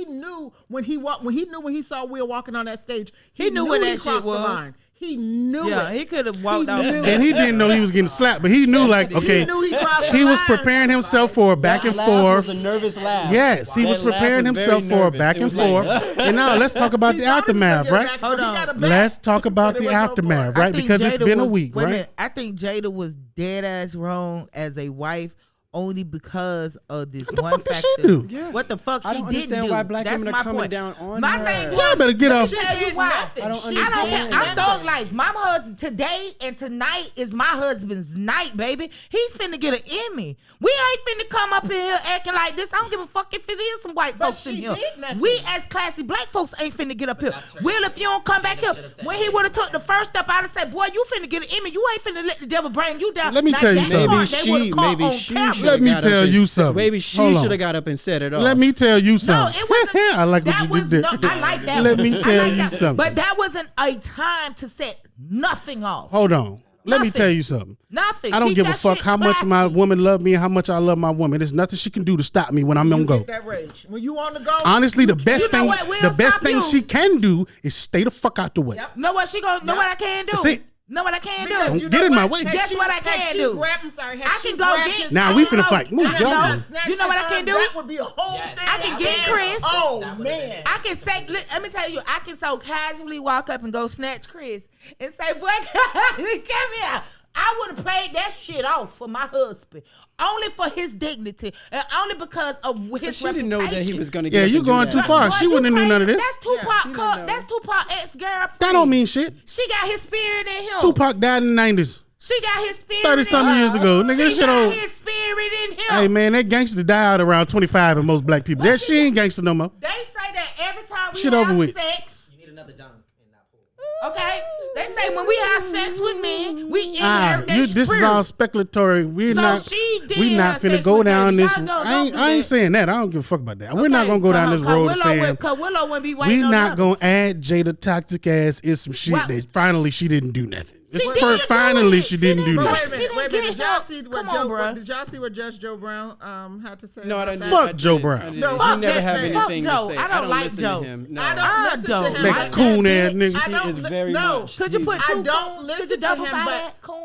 knew when he saw Will walking on that stage, he knew what that shit was. The line. He knew yeah, it. he could have walked off. And he didn't know he was getting slapped, but he knew, like, okay, he knew he crossed the he was line. preparing himself for a back and That forth. was a nervous laugh. Yes, he was That laugh preparing was himself very for a nervous. back It and was like, forth. And now let's talk about the aftermath, right? Hold on. Let's talk about the aftermath, right? Because it's been a week, right? I think Jada was dead ass wrong as a wife. Only because of this What the one fuck did factor. she do? Yeah. What the fuck I she don't didn't understand do? why black That's women my are coming point. down on my her. thing Y'all better get off. Tell you why. I don't I don't care. understand. I'm thug life. My husband today and tonight is my husband's night, baby. He's finna get an Emmy. We ain't finna come up in here acting like this. I don't give a fuck if it is some white folks in here. We as classy black folks ain't finna get up here. Will, if you don't come back here, when he would have took the first step, I'd have said, boy, you finna get an Emmy. You ain't finna let the devil bring you down. Let me tell you something. Maybe she should. Let me tell you something. Maybe she should have got up and said it all. Let me tell you something. No, it wasn't. I like what you did there. I like that. Let me tell like you that. something. But that wasn't a time to set nothing off. Hold on. Let me Nothing. tell you something. Nothing. I don't Keep give a that fuck shit how much classy. my woman love me and how much I love my woman. There's nothing she can do to stop me when I'm on go. That rage. When you on the go. Honestly, the best You know thing, what, Will, the best stop thing you. she can do is stay the fuck out the way. Yep. Know what she gonna? Know what I can do? That's it. Know what I can Because do? you Get know in my what? way. Has Guess she- what I has can she do? grabbed- I'm sorry. has I she can go grabbed get- his Now arm? we finna fight. Move, And y'all not move. snatched You know what his I can arm, do? That would be a whole thing. I can get Chris. Oh man. I can say, let me tell you, I can so casually walk up and go snatch Chris and say, boy, come here. I would have played that shit off for my husband. Only for his dignity. And only because of his But she reputation. didn't know that he was going to get Yeah, up you and do going that. too far. Boy, She you wouldn't have knew crazy. none of this. That's Tupac. That's Tupac ex-girlfriend. That don't mean shit. She got his spirit in him. Tupac died in the 90s. She got his spirit 30-something in him. years ago. Nigga, this She shit got old. his spirit in him. Hey, man, that gangster died around 25 in most black people. That she ain't gangster no more. They say that every time we Shit have over with. sex. You need another dunk in that pool. Okay? They say when we have sex with men, we Ah, inherit their this is spirit. all speculatory. We're So not. she did We not have finna sex go with down Jada. this. Y'all don't I ain't do that. saying that. I don't give a fuck about that. We're not gonna go down this road saying Cause Willow wouldn't be waiting we on not gonna others. add Jada toxic ass is some shit Well- that finally she didn't do nothing. She It's did do finally it. she didn't do But nothing. Wait a She minute, didn't Did get y'all help. see what Come on, bruh. Did y'all see what Judge Joe Brown had to say? No, I about don't. that? Fuck Joe Brown. I No, didn't. fuck You never that have man. anything Fuck to Joe. say. I don't like listen Joe. to him. No. I don't I listen don't. to him. That like coon that, ass bitch. nigga. I don't He is li- very no. much. Could you put I two don't coons? listen Could you to double him, fire but that coon?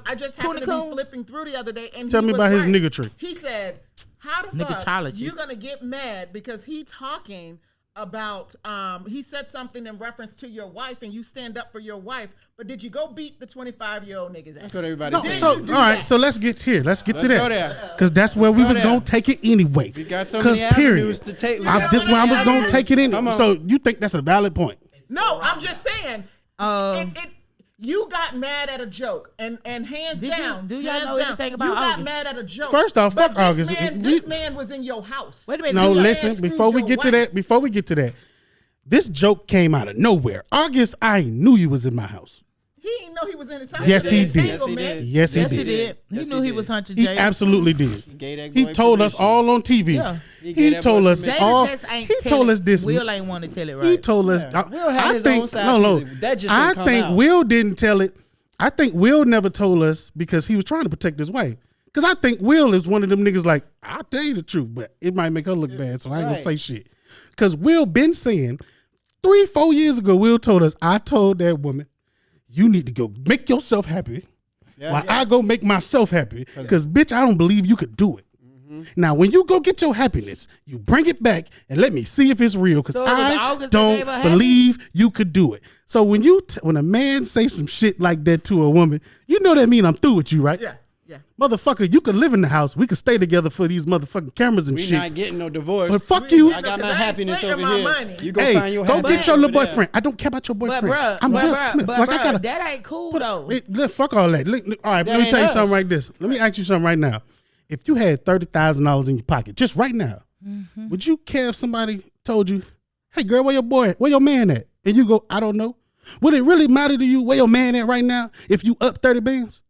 I just happened to Coon. be flipping through the other day, and Tell he me was about his right. nigga trick. He said, "How the fuck Niggatology. you gonna get mad because he talking about he said something in reference to your wife, and you stand up for your wife. But did you go beat the 25-year-old niggas ass? That's what everybody No, says. so all right, so let's get here. Let's get to Let's go that. there. Because that's where we Go was there. gonna take it anyway. We got so 'Cause many avenues to take. We got This so where I many was gonna avenues. take it in. Come on. So you think that's a valid point? No, I'm just saying. You got mad at a joke, and hands Did you- down. do y'all hands know down, anything about You got August? mad at a joke. First off, But fuck this August. Man, We- this man was in your house. Wait a minute. No, do y'all- listen. screwed Before we your get to wife. that, this joke came out of nowhere. August, I knew you was in my house. He didn't know he was in his house. Yes, he was did. an Yes, he entanglement. did. Yes, he Yes, he did. did. He Yes, knew he he did. was hunching He Jay. absolutely did. Gave that He boy told us permission. all on TV. Yeah. He He gave that told boy us permission. all. Jada just ain't He tell told it. us this. Will ain't want to tell it right. He told us. Yeah. Will had his own side No. piece. That just I didn't come think out. Will didn't tell it. I think Will never told us because he was trying to protect his wife. Because I think Will is one of them niggas like, I'll tell you the truth, but it might make her look bad, so I ain't gonna Right. say shit. Because Will been saying 3-4 years ago, Will told us, I told that woman, you need to go make yourself happy while I go make myself happy. Because, bitch, I don't believe you could do it. Now, when you go get your happiness, you bring it back and let me see if it's real. Because So it was I August that don't gave her happy? believe you could do it. So when when a man say some shit like that to a woman, you know that mean I'm through with you, right? Yeah, yeah. Motherfucker, you could live in the house. We could stay together for these motherfucking cameras and We shit. not getting no divorce. But fuck you. I got Because my I ain't happiness splitting over my here. money. You go Hey, find your go happiness get your over little there. boyfriend. I don't care about your But boyfriend. bruh, I'm but Will bruh, Smith. but Like I bruh, gotta. that ain't cool though. Fuck all that. All right, That let me ain't tell you us. something like this. Let me ask you something right now. If you had $30,000 in your pocket, just right now, would you care if somebody told you, "Hey, girl, where your man at?" And you go, "I don't know." Would it really matter to you where your man at right now if you up 30 bands?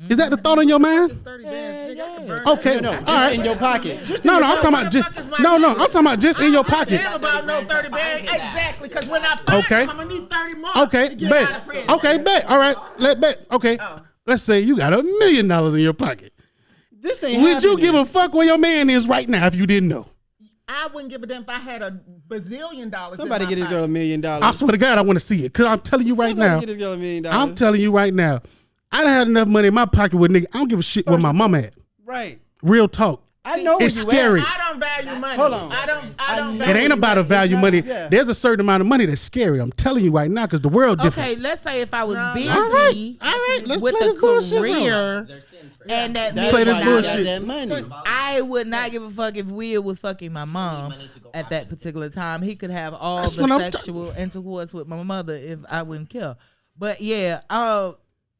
Is that the thought on your mind? It's 30 bands. Nigga, I can burn Okay, that. No, all just right. in your pocket. Just in No, your no, I'm talking What about the just fuck is my no, nigga? I'm talking about just in your I don't pocket. care about no 30 bands. Exactly, because when I find Okay. them, I'm gonna need 30 more. Okay, to get out of bet. prison. Okay, bet. All right, bet. Okay, let's say you got $1 million in your pocket. This thing Would you happening. give a fuck where your man is right now if you didn't know? I wouldn't give a damn if I had $1 bazillion. Somebody get his girl $1 million. I swear to God, I want to see it. Because I'm telling you right Somebody now, get his girl $1 million. I'm telling you right now, I done had enough money in my pocket with nigga. I don't give a shit where my mama at. Right. Real talk. I know where It's you scary. I don't value money. Hold on. I don't I value It ain't about a value not- money. yeah. There's a certain amount of money that's scary. I'm telling you right now because the world different. Okay, let's say if I was busy All right, let's with play a this bullshit career and that That's Play means this why you got bullshit. that money. I would not give a fuck if Will was fucking my mom at that particular time. He could have all That's the what I'm sexual intercourse with my mother if I wouldn't care. But yeah,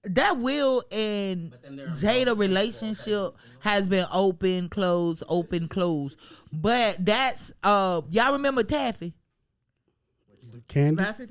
that Will and Jada relationship has been open, close, open, close. But that's y'all remember Taffy? Candy. Taffy.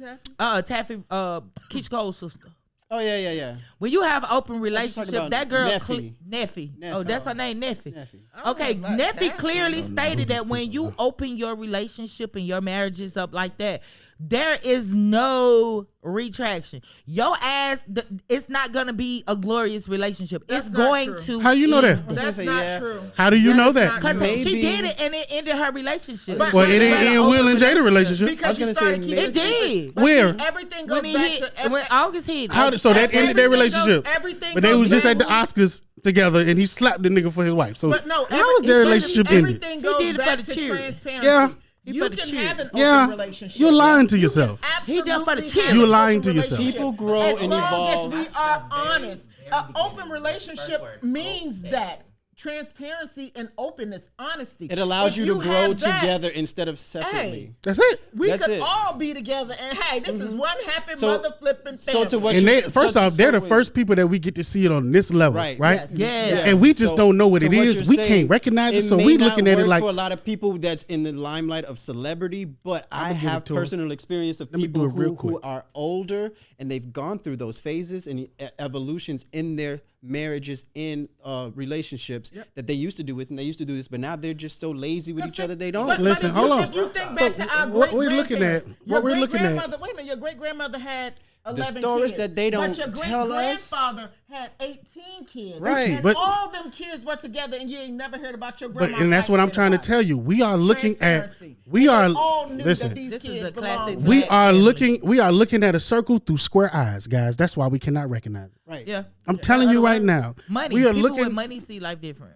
Taffy, Keisha Cole's sister. Oh, yeah. When you have open talking relationship, about that girl Neffy. Neffy. Neffy. Oh, that's her name, Neffy. Neffy. Okay, know about Neffy that. clearly stated that when you open your relationship and your marriages up like that, there is no retraction. Your ass, it's not gonna be a glorious relationship. That's it's not going true. to. How you know that? gonna That's say, not yeah. true. How do you know is that? not Because true. she Maybe- did it and it ended her relationship. But- Well, it ain't But- in Will and Jada relationship. Because I you was gonna started say keeping it did. But Where? see, everything goes When he back hit, to when August hit. How so that ended their relationship? Everything But they goes was just back- at the Oscars together, and he slapped the nigga for his wife. So But no, how was their relationship ended? Everything He goes did it for back the to cheer. transparency. Yeah. He You for the can cheer. have an Yeah, open relationship. you're lying to You yourself. can He done for the absolutely cheer. have You're an lying open to yourself. relationship. People grow as and long evolve. as we are honest. An open relationship means that transparency and openness, honesty. It allows If you to grow have that, together instead of separately. Hey, That's it. we That's could it. all be together, and hey, this is one happy So- mother flipping family. so to what And you- they, so- first so- off, they're the so- first people that we get to see it on this level, Right. right? Yes. And we just don't know what to it is. you're We saying, can't recognize it, so may we not looking at it work like for a lot of people that's in the limelight of celebrity, but I give it have to 'em. personal experience of Let me do people it real who quick. are older and they've gone through those phases and evolutions in their marriages, in relationships that they used to do with, and they used to do this, but now they're just so lazy with each other they don't. But Listen, if hold you- on. If you think So back to our what we're looking at- great-grandparents, what we're looking at- Wait a minute, your great grandmother had 11 stories kids. that they don't But your tell us. grandfather had 18 kids. Right. And But- all them kids were together and you ain't never heard about your grandma. And that's what I'm trying to tell you. We are looking at. Transparency. We And are. they all knew Listen. that these This is kids a classic belonged. We black are family. looking. We are looking at a circle through square eyes, guys. That's why we cannot recognize it. Right. Yeah. I'm telling you right now. Money. We are People looking. with money see life different.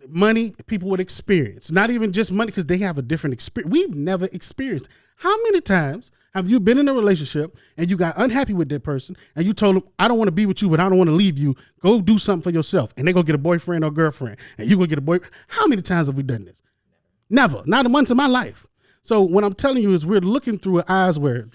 Money, people with experience, not even just money, because they have a different experience. We've never experienced. How many times have you been in a relationship and you got unhappy with that person and you told them, I don't want to be with you, but I don't want to leave you. Go do something for yourself. And they go get a boyfriend or girlfriend and you go get a boy. How many times have we done this? Never. Not once in my life. So what I'm telling you is we're looking through eyes where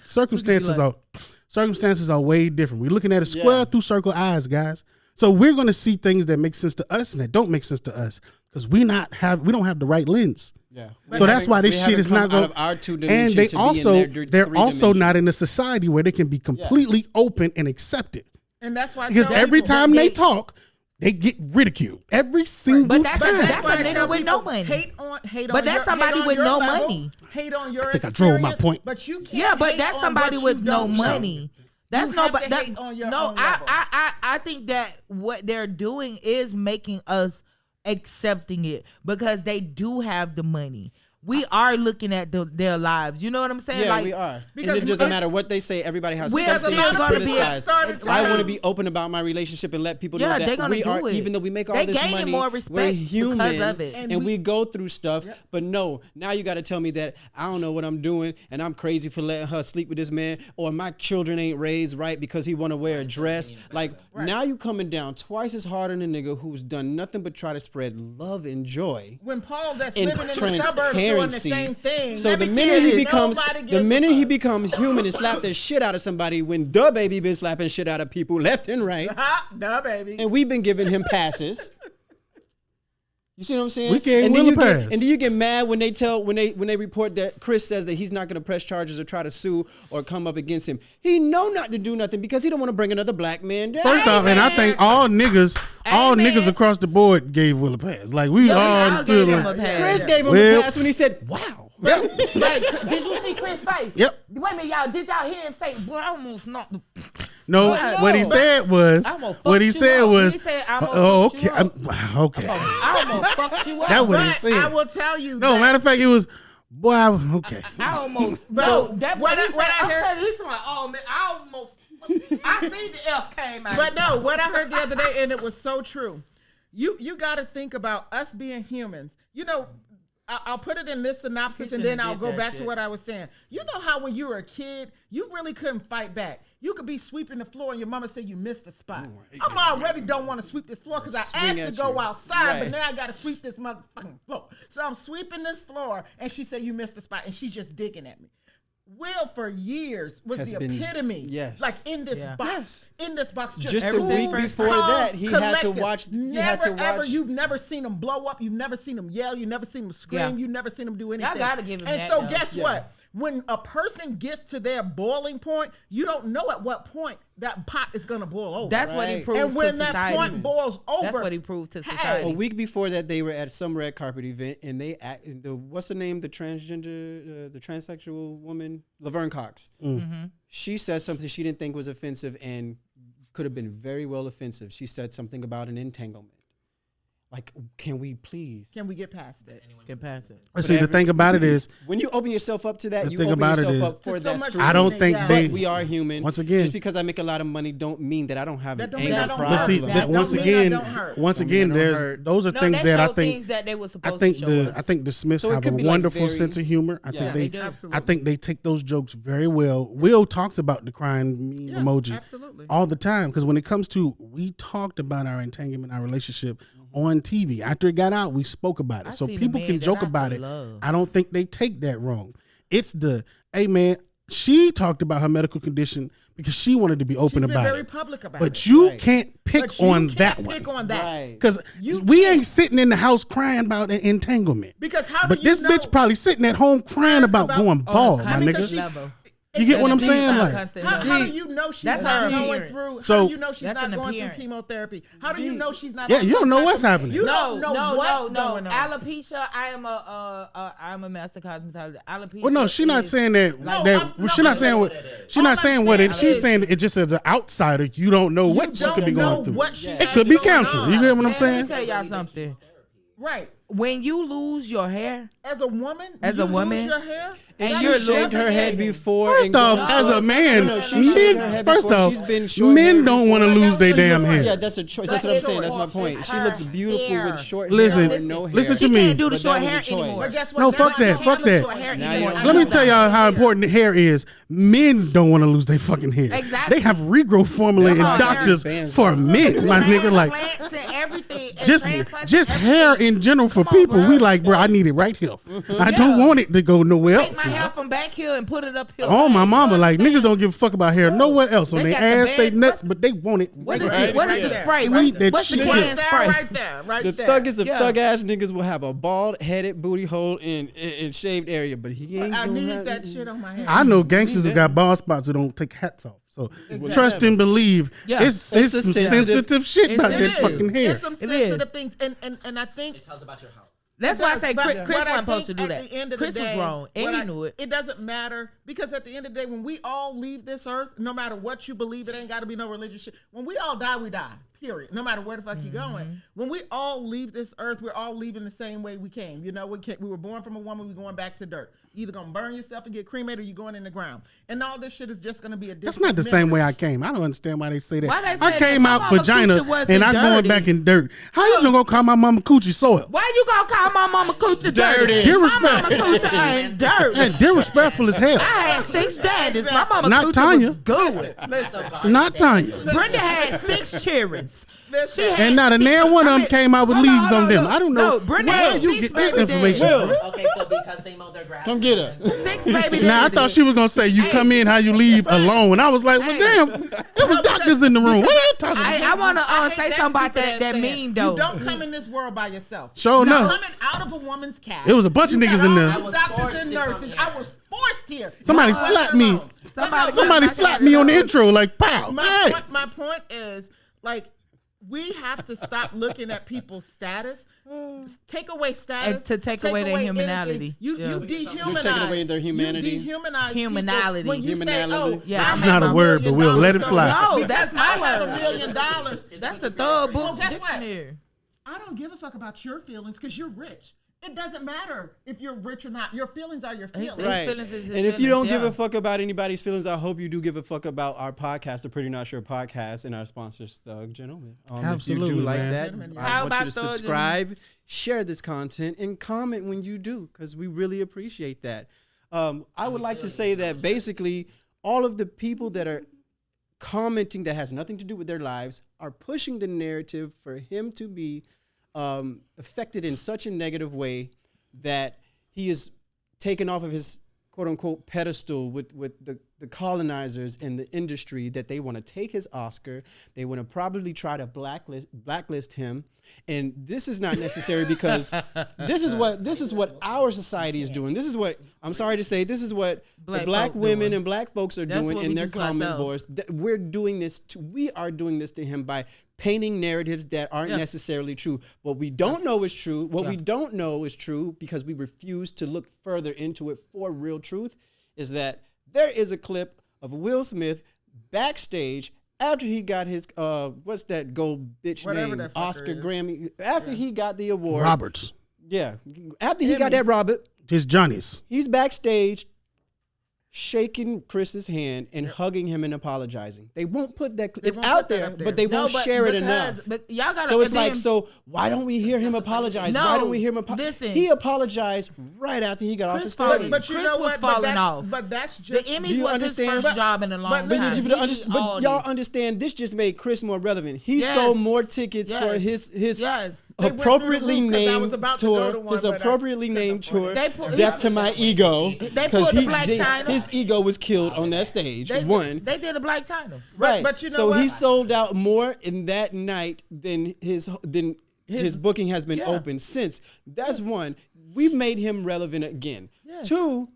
circumstances are way different. We're looking at a square through circle eyes, guys. So we're going to see things that make sense to us and that don't make sense to us because we don't have the right lens. Yeah. So that's why this shit is not going. out of our two And dimensions they to be also in their they're three also dimension. not in a society where they can be completely open and accepted. And that's why Because I tell every people, time they talk, they get ridiculed every single But that's- time. that's why a I nigga tell with people, no money. Hate on But that's your, somebody hate on with your no level, money. Hate on your think I drove my experience, point. But you can't. Yeah, but hate that's on somebody what with you no don't know. money. That's You have nobody. to That, hate on your no, own level. I think that what they're doing is making us accepting it because they do have the money. We are looking at their lives. You know what I'm saying? Yeah, like, we are. because And it doesn't us- matter what they say. Everybody has We're something not to gonna be criticize. started to I have- want to be open about my relationship and let people know Yeah, that they're gonna we do are, it. even though we make all They this gaining money, more we're respect human because of it. and we go through stuff. But no, now you got to tell me that I don't know what I'm doing and I'm crazy for letting her sleep with this man, or my children ain't raised right because he want to wear a dress. Like now you coming down twice as hard on a nigga who's done nothing but try to spread love and joy. When Paul that's In living in the suburbs doing the transparency. same thing. So the every minute kid, he becomes nobody the gives a minute he fuck. becomes human and slap the shit out of somebody, when the baby been slapping shit out of people left and right, Nah, baby. and we've been giving him passes. You see what I'm saying? We gave and then Will a you pass. get, and then you get mad when they report that Chris says that he's not going to press charges or try to sue or come up against him. He know not to do nothing because he don't want to bring another black man down. First off, and I think all niggas across the board gave Will a pass. Like we all all understood. gave him Like, a pass. Chris gave him Well- a pass when he said, "Wow." Like, did you see Chris' face? Yep. Wait a minute, y'all. Did y'all hear him say, "Boy, I almost knocked the." No, But what he no. said was. I'm gonna fuck What he you said up. was. He said, I'm gonna Oh, fuck you okay. up. Okay. I almost fucked you up. That was But he said. I will tell you. No, that matter of fact, it was. Boy, okay. I almost. But No, that what what I- he what said. I I'm heard- telling you, he's like, oh man, I almost. I seen the F came out. But no, what I heard the other day, and it was so true. You got to think about us being humans. You know, I'll put it in this synopsis, and then shouldn't I'll did go that back to shit. what I was saying. You know how when you were a kid, you really couldn't fight back. You could be sweeping the floor, and your mama said you missed a spot. I'm already don't want to sweep this floor because I Swing asked at to go you. outside, Right. but now I got to sweep this motherfucking floor. So I'm sweeping this floor, and she said you missed the spot, and she's just digging at me. Will for years was Has the been- yes, yes. like in this Yeah. box, in this box, Just Ever the since week first before calm, that, he had to collective. watch. He Never had to ever. watch. You've never seen him blow up. You've never seen him yell. You've never seen him scream. Yeah. You've never seen him do anything. gotta give him And that, so though. guess Yeah. what? When a person gets to their boiling point, you don't know at what point that pot is gonna boil over. That's what he Right. proved and when to that society. point boils over, That's what he proved to hey, society. A week before that, they were at some red carpet event, and they what's the name? The transgender, the transsexual woman, Laverne Cox. She said something she didn't think was offensive and could have been very well offensive. She said something about an entanglement. Like, can we please? Can we get past it? Can pass it. But see, the thing about it is, When you open yourself up to that, The you thing open about it yourself is- up for There's so that much scrutiny. I don't think Yeah. they. But we are human. Once again- just because I make a lot of money don't mean that I don't have That an don't mean I anger don't problem. But see, That that don't once mean I again, don't hurt. once Don't again, mean I don't there's hurt. those are No, things they that I showed think. things that they were I supposed think to show the us. I think the Smiths So it have a could be like wonderful very- sense of humor. I Yeah. think They they do. Absolutely. I think they take those jokes very well. Will talks about the crying meme Yeah, emoji absolutely. all the time because when it comes to we talked about our entanglement, our relationship on TV. After it got out, we spoke about it. I So seen a people man can that joke I about could it. love. I don't think they take that wrong. It's the hey man, she talked about her medical condition because she wanted to be open She's been about very it. public about But it. you Right. can't pick But you on can't that pick one. on that. Right. Because You we can't. ain't sitting in the house crying about an entanglement. Because how But do you this know? bitch probably sitting at home crying about going bald, my kind of nigga. level. You get what I'm That's saying? deep, Like, constant How love. do you know she's That's not her going appearance. through? So- How do you know she's That's not an going through appearance. chemotherapy? How do you know she's not? Yeah, on you don't some know type what's of- happening. You don't know what's going on. Alopecia. I'm a master cosmetologist. Alopecia. well, no, she's not is- saying that. No, that I'm- no, she's not I'm saying saying what. what it is. She's not All I'm saying what saying it. She's is- saying it just as an outsider, you don't know what she don't could be know going through. what she It has could be going cancer. on. You get what I'm Let me saying? tell y'all something. Right. When you lose your hair, As a woman, As you a woman, lose your hair, and She you're shaved her head losing- before. First and off, gone as short. a man, No, she shaved her head first before. off, She's been short men hair don't want to before. lose their That's damn your hair. Yeah, that's a choice. That's what I'm saying. That's my point. She looks beautiful hair. with short Listen, hair or no hair. listen to she me. can't do the But short that was a hair choice. anymore. but guess what? No, Now fuck I that, can't fuck have no that. short hair Now you anymore. don't I Let me know tell that. y'all how important the hair is. Men don't want to lose their fucking hair. Exactly. They have regrowth formula That's and why doctors bands for go. men, my nigga. Like Transplants and everything. and just transplants just and hair everything. in general for Come on, people. bro. We like, bro, I need it right here. I don't want it to go nowhere Take else. my hair now. from back here and put it up here. Oh my Like, mama, you like understand? niggas don't give a fuck about hair nowhere else on They their got the ass, they bad- nuts, but they want it. What is right it? What there. is the there. spray? We eat that What's the shit. can Right there, spray? right there, right The there. thug is the Yeah. thug ass niggas will have a bald headed booty hole in shaved area, but he ain't. I gonna need have- that shit on my hair. I know gangsters who got bald spots who don't take hats off. So trust and believe. Yeah. It's It's a some sensitive- sensitive shit about it that is. fucking hair. It's some It sensitive things, and I think It tells about your health. That's why I say But- Chris but wasn't I supposed to think do at that. the end of Chris the was day, wrong, and what he I- knew it. It doesn't matter because at the end of the day, when we all leave this earth, no matter what you believe, it ain't got to be no religious shit. When we all die, we die. Period. No matter where the fuck you going. When we all leave this earth, we're all leaving the same way we came. You know, we were born from a woman. We're going back to dirt. You either gonna burn yourself and get cremated, or you going in the ground. And all this shit is just gonna be a. That's not the same way I came. I don't understand why they say that. Why they I say came that? out My mama vagina coochie wasn't and I'm going dirty. back in dirt. How you just gonna call my mama coochie soil? Why you gonna call my mama coochie dirty? Disrespectful. My mama coochie ain't dirty. And disrespectful as hell. I had 6 daddies. My mama Not coochie Tanya. was good. Not Tanya. Brenda had 6 children. She had And not a 6 nan one of them I mean, came out with hold on, leaves hold on them. look. I don't know No, Brenda where had you 6 get this baby information. daddies. Okay, so because they mow their grass. Come get her. 6 baby Now I daddies. thought she was gonna say you come in how you leave alone. I was like, well, damn, it was doctors in the room. What are you talking about? I want to I hate say that something about stupid that ass meme saying, though. You don't come in this world by yourself. Sure You're enough. coming out of a woman's cat. It was a bunch of niggas in there. All these doctors and nurses. I was forced here. Somebody Leave slapped me me. alone. But no, Somebody slapped me on the intro like, pow. Hey. My point is, like, we have to stop looking at people's status. Take away status. And to take away their anything. humanity. You Yeah. dehumanize. You're taking away their humanity. You dehumanize Humanality. people when you say, Humanality. "Oh, Yeah, I it's have not a $1 word, but million we'll let it so fly. No, because that's my I have word. $1 million. That's the third book guess what? dictionary. I don't give a fuck about your feelings because you're rich. It doesn't matter if you're rich or not. Your feelings are your feelings. His Right. feelings is his And if you feelings, don't give yeah. a fuck about anybody's feelings, I hope you do give a fuck about our podcast, the Pretty Not Sure podcast, and our sponsors, Thug Gentlemen. If you Absolutely, do like man. that, Gentlemen, I How want you about to Thug subscribe, share this content, and comment when you do, because we really appreciate that. I would like to say that basically all of the people that are commenting that has nothing to do with their lives are pushing the narrative for him to be affected in such a negative way that he is taken off of his quote unquote pedestal with the colonizers in the industry, that they want to take his Oscar. They want to probably try to blacklist him. And this is not necessary because this is what our society is doing. This is what, I'm sorry to say, this is what the black folk women doing. and black folks are That's doing what in we their do to comment ourselves. boards. We are doing this to him by painting narratives that aren't Yeah. necessarily true. What we don't know is true. What we don't know is true because we refuse to look further into it for real truth, is that there is a clip of Will Smith backstage after he got his what's that gold bitch Whatever name, that fucker Oscar is. Grammy, after he got the award. Roberts. Yeah. After he got that Robert, His Johnny's. he's backstage shaking Chris's hand and hugging him and apologizing. They won't put that. It's won't out put that there, up there. but they No, won't but share it because- enough. But y'all gotta. So it's and like, then- so why don't we hear him apologize? No, Why don't we hear him apologize? listen. He apologized right after he got off the Chris stage. Farley- But you Chris know was what? falling that's, off. But that's The just Emmys Do you was understand? his first job in a long but time. listen, He But, did all y'all this. understand, this just made Chris more relevant. He Yes. sold more tickets for Yes. his Yes. They went appropriately through the roof 'cause I named was about to go tour. to one, His but I appropriately couldn't named afford tour, it. They put- Death to My Ego, They because pulled the Black China. his ego was killed on that stage. They did a Black China. Right. but you know so what? he sold out more in that night than his booking has been Yeah. open since. That's one. We've made him relevant again. Yeah. Two,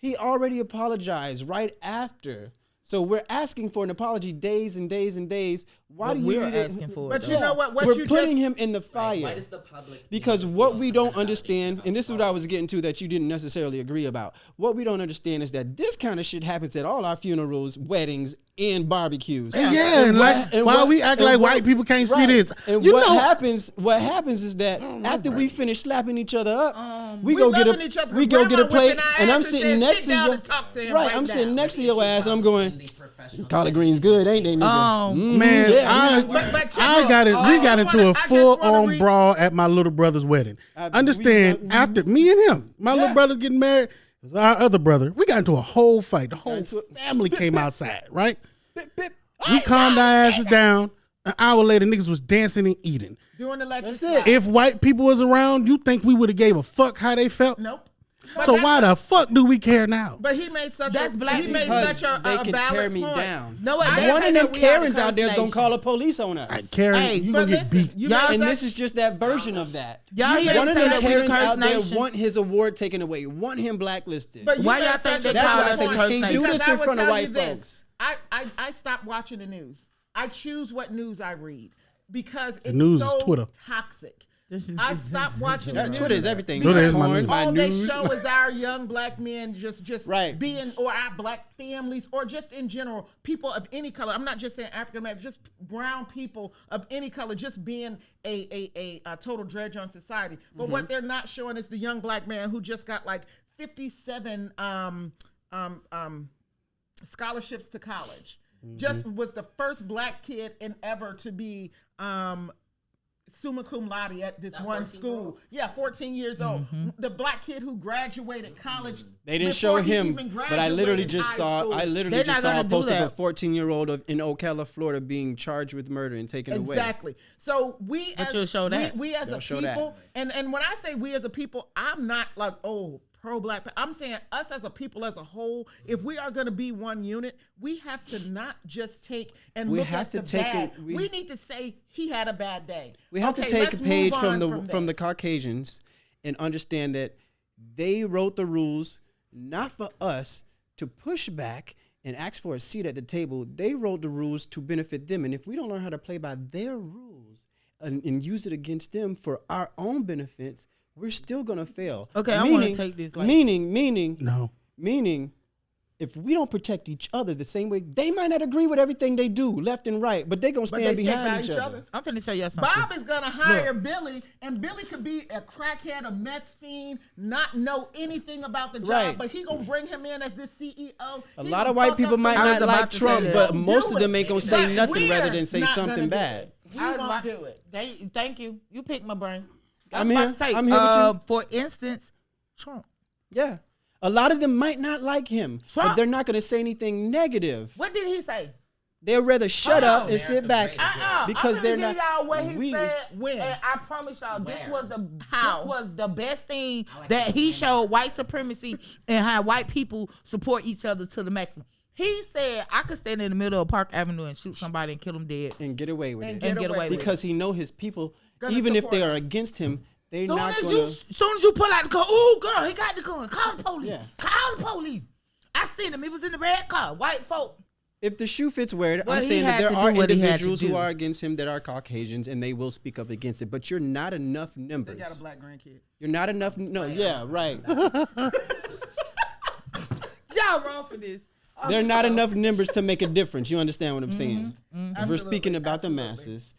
He already apologized right after. So we're asking for an apology days and days and days. Why do you we're need it? asking for But it? you know what? What We're you putting just, him in the fire. Why does the public? Because what we don't understand, and this is what I was getting to that you didn't necessarily agree about. What we don't understand is that this kind of shit happens at all our funerals, weddings, and barbecues. And why we act like white people can't see this? And You what know- happens? What happens is that after we finish slapping each other up, we we go get loving each other. we go get a Grandma plate, whipping our and I'm ass and sitting said, next "Sit to down you. and talk to him Right, right I'm now." sitting next to your ass, and I'm going. Collard greens good, ain't they, nigga? Man, Yeah. But check I out. got it. We got I into wanna- a I just full wanna on read- brawl at my little brother's wedding. Understand? After me and him, my little brother getting married, it was our other brother. We got into a whole fight. The whole family came outside. Right? We calmed our asses down. An hour later, niggas was dancing and eating. Doing the electric That's slide. it. If white people was around, you think we would have gave a fuck how they felt? Nope. So why the fuck do we care now? But he made such That's a black he made Because such a they a can valid tear me point. down. No, what? I They just One say of that them we are the Karens out there is gonna curse call the police on us. Karen, Hey, you But gonna get listen, beat. you Y'all made And such- this is just that version of that. Y'all hear One them of say them that we the Karens curse out there nation? want his award taken away, want him blacklisted. But you Why made y'all such think a they That's call why I us said a we curse can't nation? do Because this I in will front of tell white you this. folks. I stopped watching the news. I choose what news I read because it's news is so Twitter. toxic. I stopped watching the news. Twitter is everything. Twitter is my Porn, news. my All they news. show is our young black men just Right. being, or our black families, or just in general, people of any color. I'm not just saying African American, just brown people of any color, just being a total dredge on society. But what they're not showing is the young black man who just got like 57 scholarships to college. Just was the first black kid in ever to be summa cum laude at this one school. Yeah, 14 years old. The black kid who graduated college. They didn't show before he him, even but I literally graduated just high saw. school. I literally They're just not saw a gonna do post of a that. 14-year-old in Ocala, Florida, being charged with murder and taken away. Exactly. So we, But as, you'll show that. we as They'll a show people, and when I say we as a people, I'm not like pro-black. I'm saying us as a people as a whole. If we are going to be one unit, we have to not just take and We look have at to the take bad. it- We need to say he had a bad day. We have Okay, to take let's a page move from on the this. Caucasians and understand that they wrote the rules not for us to push back and ask for a seat at the table. They wrote the rules to benefit them, and if we don't learn how to play by their rules and use it against them for our own benefits, we're still gonna fail. Okay, I wanna take this, like- meaning, No. if we don't protect each other the same way, they might not agree with everything they do, left and right, but they gonna But stand they stick by behind each other. I'm finna show y'all something. Bob is gonna hire Billy, and Billy could be a crackhead, a meth fiend, not know anything about the job, Right. but he gonna bring him in as this CEO. A He lot gonna of white fuck people up might the- I was not about like to say Trump, that. but Do most of it. them ain't gonna say But nothing rather we're than say not something gonna do bad. it. We I was won't about- do it. Thank you. You picked my brain. I I'm was about here. to say, I'm here with you. For instance, Trump. Yeah. A lot of them might not like him, but Trump. they're not going to say anything negative. What did he say? They'll rather shut up and sit back because I'm they're gonna not. give y'all what he we- said. When? And I promise y'all, this Where? was the best thing that he showed white supremacy and how white people support each other to the maximum. He said, I could stand in the middle of Park Avenue and shoot somebody and kill them dead. and get away with And it And get away with it. because he know his people, Gonna even if support they him. are against him, they're Soon not as going to. soon as you pull out the car, oh girl, he got the gun. Call the police. Yeah. Call the police. I seen him. He was in the red car. White folk. If the shoe fits, wear it. Well, I'm he saying that had there to are do what he had to individuals who do. are against him that are Caucasians, and they will speak up against it. But you're not enough They numbers. got a black grandkid. You're not enough. No, yeah, right. Y'all wrong for this. There are not enough numbers to make a difference. You understand what I'm saying? If we're Absolutely, speaking about the absolutely. masses,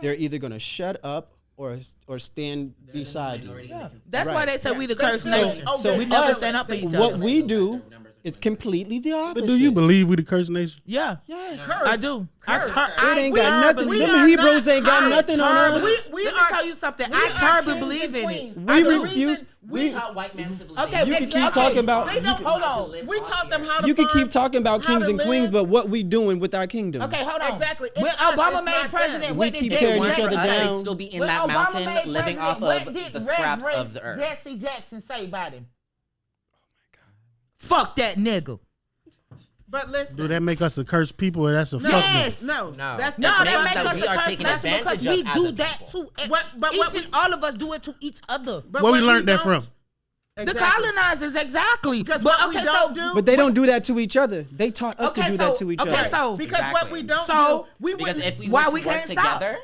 they're either going to shut up or stand beside you. That's why Right. they said we the Yeah. cursed So- nation. so we never us, stand up for each What other. we do is completely the opposite. But do you believe we the cursed nation? Yeah. Yes. I do. Curse. It ain't we got are, nothing. but we Them are Hebrews not ain't got high. nothing on us. We Let me are- tell you something. we I are terribly kings believe and in queens. it. We I do. refuse. We Taught white man civilization. Okay, You can keep okay. talking about. They You don't, can, hold on. We taught them how to you can farm, keep talking about how kings to and queens, live. but what we doing with our kingdom? Okay, hold on. Exactly. When It's us, Obama it's made not president, them. what We did keep Jesse tearing each Jackson other For us, down. they'd still be in When that Obama mountain, made living president, off what of did the scraps Reverend of the earth. Jesse Jackson say about him? Fuck that nigga. But listen. Do that make us a cursed people or that's a fuck Yes. No. No. That's No, That that means make that us we a are curse taking nation because advantage we of as do a that people. too. But what All of us do it to each other. But Where we what learned that don't- from? The colonizers, exactly. Because But what we don't do. But they don't do that to each other. They taught us to do that to each other. Okay, so Because what we don't So- do, we Because wouldn't. if we Why were to we work can't stop? together,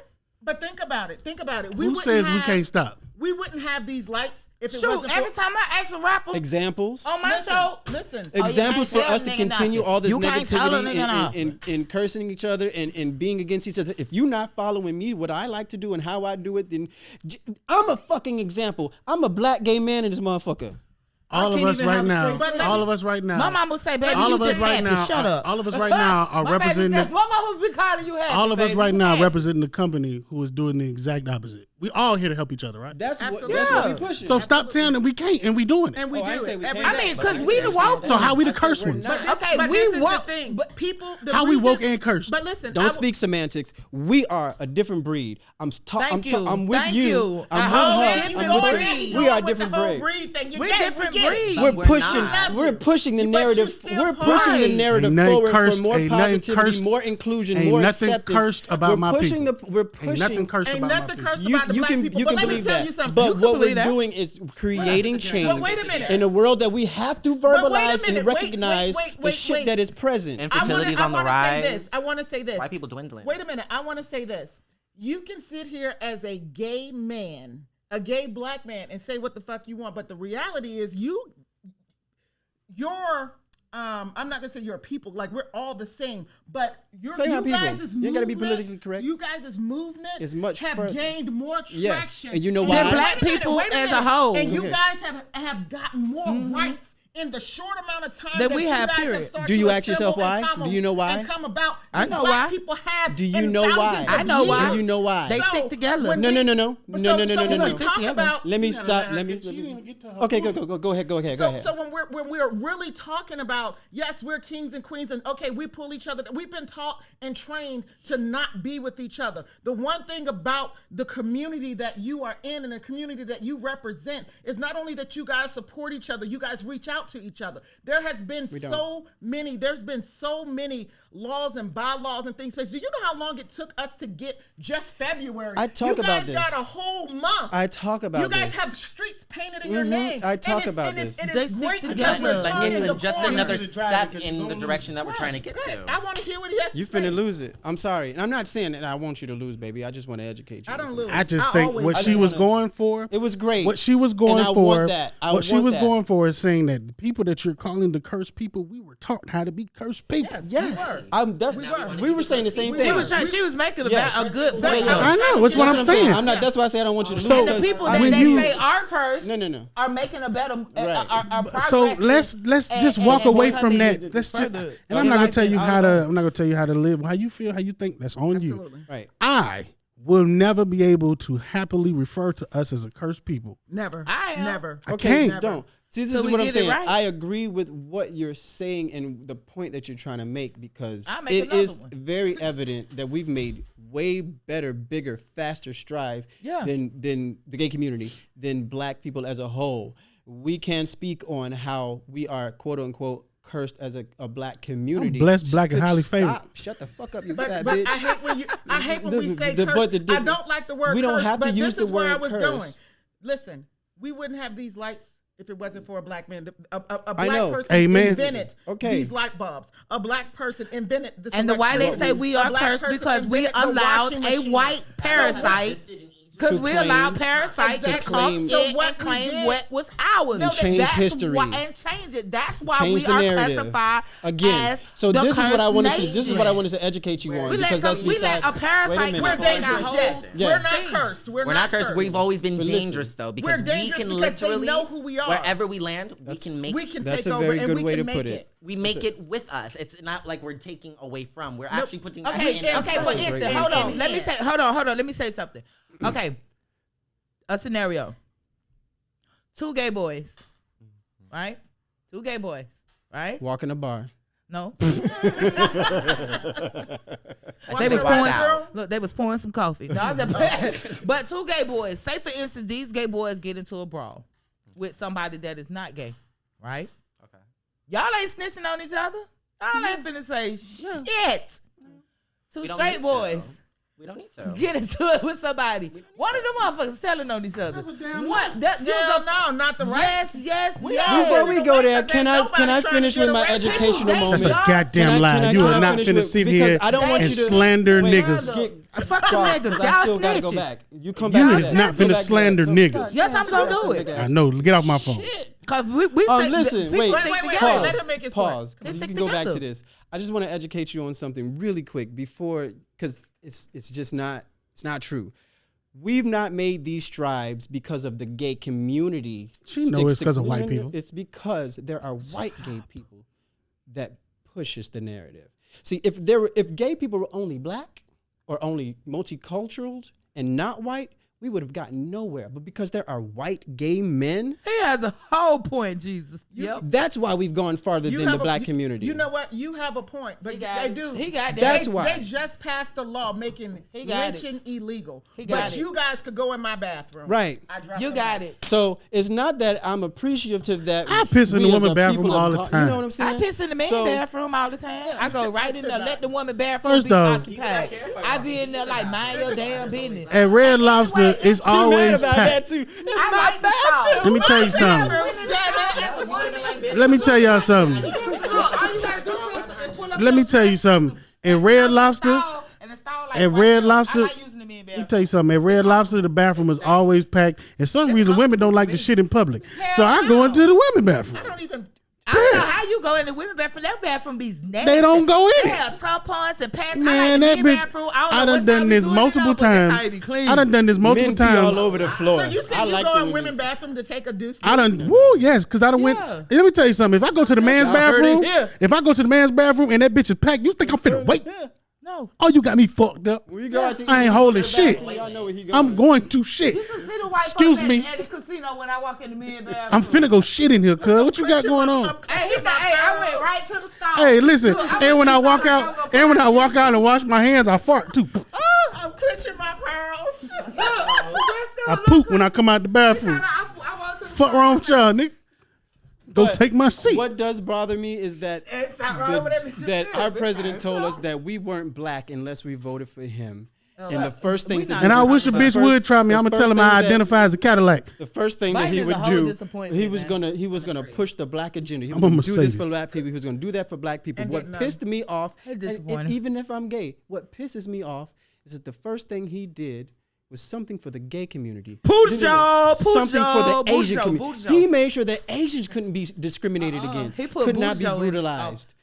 But think about it. Think about it. We Who wouldn't says we have- can't stop? We wouldn't have these lights if it Shoot, wasn't every for. time I ask a rapper Examples. on my show, Listen. Examples for can't tell us to nigga continue nothing. all this You can't tell a negativity nigga and cursing each other and being against each other. If you're not following me, what I like to do and how I do it, then I'm a fucking example. I'm a black gay man in this motherfucker. All of can't us even right have a now. straight face. All of us right now. my mama say, baby, all you of us just right happy. now. Shut up. All of us right now are My baby representing. said, my mama be calling you happy. All of us baby. right You now happy. representing the company who is doing the exact opposite. We all here to help each other, right? That's Absolutely. that's what we Yeah. pushing. So stop telling them we can't, and we doing it. And we Oh, I do say it we every can't. I day. mean, because we the woke. So how we the I said curse we're ones? not. Okay, but we this is the woke. thing. But people, the How we reason- woke and cursed? But listen, Don't speak semantics. We are a different breed. I'm Thank you. with Thank you. you. I'm A with whole her. different I'm with breed. her. We are a different breed. We different breed. We're we're pushing. not. We're pushing the But you narrative. still We're part. pushing the Right. narrative Ain't nothing forward cursed, for more ain't nothing positivity, cursed, more inclusion, ain't more nothing acceptance. cursed about we're my pushing people. We're Ain't pushing. nothing cursed Ain't about my nothing people. cursed You, about the you black can people. you But can let me believe tell that. you something. But You what believe we're that. doing is creating change But wait a minute. in a world that we have to But wait a verbalize minute. and Wait, recognize wait, the wait, shit wait. that is present. Infertility is on the Say rise. this. I want to say this. White people dwindling. Wait a minute. I want to say this. You can sit here as a gay man, a gay black man, and say what the fuck you want, but the reality is you're I'm not gonna say you're people, like we're all the same, but Say you our people. guys' You ain't gotta be movement, politically correct. You guys' movement It's much have further. gained more Yes. traction. And you know Than why? black Wait a minute, people wait a as a minute. whole. And you Okay. guys have gotten more rights in the short amount of time That that we you have, guys period. have started Do you to ask yourself assemble and why? come Do you know why? And come about. I than know black why. people have. Do you in know why? thousands of I know why. years. Do you know why? They stick together. when No, we- no, no, no. so- No, no, no, so no, when no, we no. talk about Let me stop. She didn't even get to her Okay, point. go ahead. Go ahead. So when we're really talking about, yes, we're kings and queens, and okay, we pull each other. We've been taught and trained to not be with each other. The one thing about the community that you are in and the community that you represent is not only that you guys support each other, you guys reach out to each other. There's been so many laws and bylaws and things. Do you know how long it took us to get just February? I talk about You this. guys got a whole month. I talk about You guys this. have streets painted in your name. I talk And it's- about and it's- this. and They it's stick great because together. we're But turning it's the just corner. another You try step because in you're the gonna direction that we're Right. trying to get Go ahead. to. I want to hear what he has to You say. finna lose it. I'm sorry. And I'm not saying that I want you to lose, baby. I just want to educate you. I don't on lose. something. I just I think always- what I she just was wanna- going for. It was great. What she was going And I for. want that. What she was going for is saying that the people that you're calling the cursed people, we were taught how to be cursed people. Yes, we were. We were saying the same We thing. were. She was making Yes. a good That's point. how- I know. That's what I'm saying. I'm not. That's why I say I don't want you to lose. So- And the 'cause people I- that when they you- say are cursed No. are making a better Right. are So progressing let's and- just and- walk and away going from further. that. Let's just, Further. and I'm They not gonna like tell it, you all how of to. us. I'm not gonna tell you how to live. How you feel, how you think. That's on you. Absolutely. Right. I will never be able to happily refer to us as a cursed people. Never. I am. Never. I Okay, can't. don't. See, this So is we what I'm get it saying. right. I agree with what you're saying and the point that you're trying to make because I'll make it another is one. very evident that we've made way better, bigger, faster strive Yeah. than the gay community, than black people as a whole. We can speak on how we are quote unquote cursed as a black community. blessed, black, and Stop. highly favored. Shut the fuck up, you But fat but bitch. I hate when we say The- curse. but the- I don't like the word we don't curse, have to but use this is the where I word was curse. going. Listen, we wouldn't have these lights if it wasn't for a black man. A black know. person Amen. invented Okay. these light bulbs. A black person invented this. And the why they electricity. say we A are black cursed person because we invented the allowed washing a machine. white parasite. Because To we claim- allowed parasites to Exactly. come in So what and we claim did- what was ours. And change That's history. and change it. That's why Change we the are narrative classified again. as So the this is what I cursed wanted nation. to. This is what I wanted to educate you on We let, because that's some, we let besides. a parasite Wait a We're minute. come in dangerous. our Yes. whole Yes. We're not thing. cursed. We're not cursed. We've always been But listen, dangerous though We're because we dangerous can because they literally know who we are. wherever we land, we can make We can That's take a over very and good we way can to make put it. it. we make it with us. It's not like we're taking away from. We're actually putting Okay, in okay, for us. instance, great hold way. on. Let me say, hold on. Let me say something. Okay, a scenario: 2 gay boys, right? 2 gay boys, right? Walk in a bar. No, Walk they was around pouring. the room. Look, they was pouring some coffee. No, I'm just but 2 gay boys. Say for instance, these gay boys get into a brawl with somebody that is not gay, right? Okay. Y'all ain't snitching on each other. Y'all ain't finna say shit. 2 We don't straight need to. boys. We don't need to. get into it with somebody. One of them motherfuckers telling on each other. That's a damn What? That, Hell no, not the right. yes. Before we go there, can I finish with my educational moment? That's a goddamn lie. You are not finna sit here I don't want and you to slander wait, niggas. Fuck them niggas. I still Y'all gotta go snitches. back. You come back. You to is that. not Go finna back to slander that. niggas. Yes, I'm gonna do it. I know. Get off my phone. Cause we Listen, people wait, stick wait, together. let him make his point. Pause. 'Cause Let's you stick can go back to together. this. I just want to educate you on something really quick before, because it's just not true. We've not made these strides because of the gay community. She know it's 'cause of white people. It's because there are white gay people that pushes the narrative. See, if gay people were only black or only multicultural and not white, we would have gotten nowhere. But because there are white gay men, He has a whole point, Jesus. Yep. that's why we've gone farther You than the have a- black you- community. You know what? You have a point, but He got they it. do. He got that. That's they, why. They just passed a law making He got lynching illegal. He got But it. you guys could go in my bathroom. Right. I dropped You them got off. it. So it's not that I'm appreciative that I piss in the we as women's a bathroom people all have the You know time. what I'm saying? I piss in the men's So- bathroom all the time. I go right in there, let the woman bathroom First be off- occupied. I be in there like mind your damn business. At Red Lobster, it's She mad always about packed. that too. It's I my like the stall. Let me tell you something. Let me tell y'all something. Let me tell you something. At Red Lobster, At Red Lobster, I like using the men's let me bathroom. tell you something. At Red Lobster, the bathroom is always packed. And some reason, women don't like to shit in public. So I go into the women's bathroom. I don't even. I don't know how you go in the women's bathroom. That bathroom be nasty. They don't go in They it. have tampons and pads. Man, that bitch. I done done this multiple times. I done done this multiple Men pee all times. over the floor. So you said I you like go the in women's- women's bathroom to take a deuce? I done, woo, yes, because I done went. Yeah. Let me tell you something. If I go to the man's Y'all heard it bathroom, here. if I go to the man's bathroom and that bitch is packed, you think I'm finna wait? No. Oh, you got me fucked up. When you go out to I eat, ain't holding shit. y'all know where he going. I'm going to shit. You should see the white Excuse folk me. at the casino when I walk in the men's bathroom. I'm finna go shit in here, cuz. What you got going on? Hey, I went right to the stall. Hey, listen. Look, And when I walk I'm out, gonna and when I walk out and wash my hands, I fart too. I'm clenching my pearls. I poop when I come out the bathroom. I walked to the Fuck wrong with y'all, nigga? Go But take my seat. What does bother me is that that our president told us that we weren't black unless we voted for him. And the first things that And I wish a bitch would try me. I'm gonna tell him I identify as a Cadillac. The first thing that Biden he is a would whole do, disappointment, he was gonna push the black agenda. He was I'm a gonna do this for Mercedes. black people. He was gonna do that for black people. And What did none. pissed me off, That's and disappointing. even if I'm gay, what pisses me off is that the first thing he did was something for the gay community. Pujo, Something for the Pujo, Asian Pujo, community. Pujo. He made sure that Asians couldn't be discriminated against, He put could not be Pujo in- brutalized.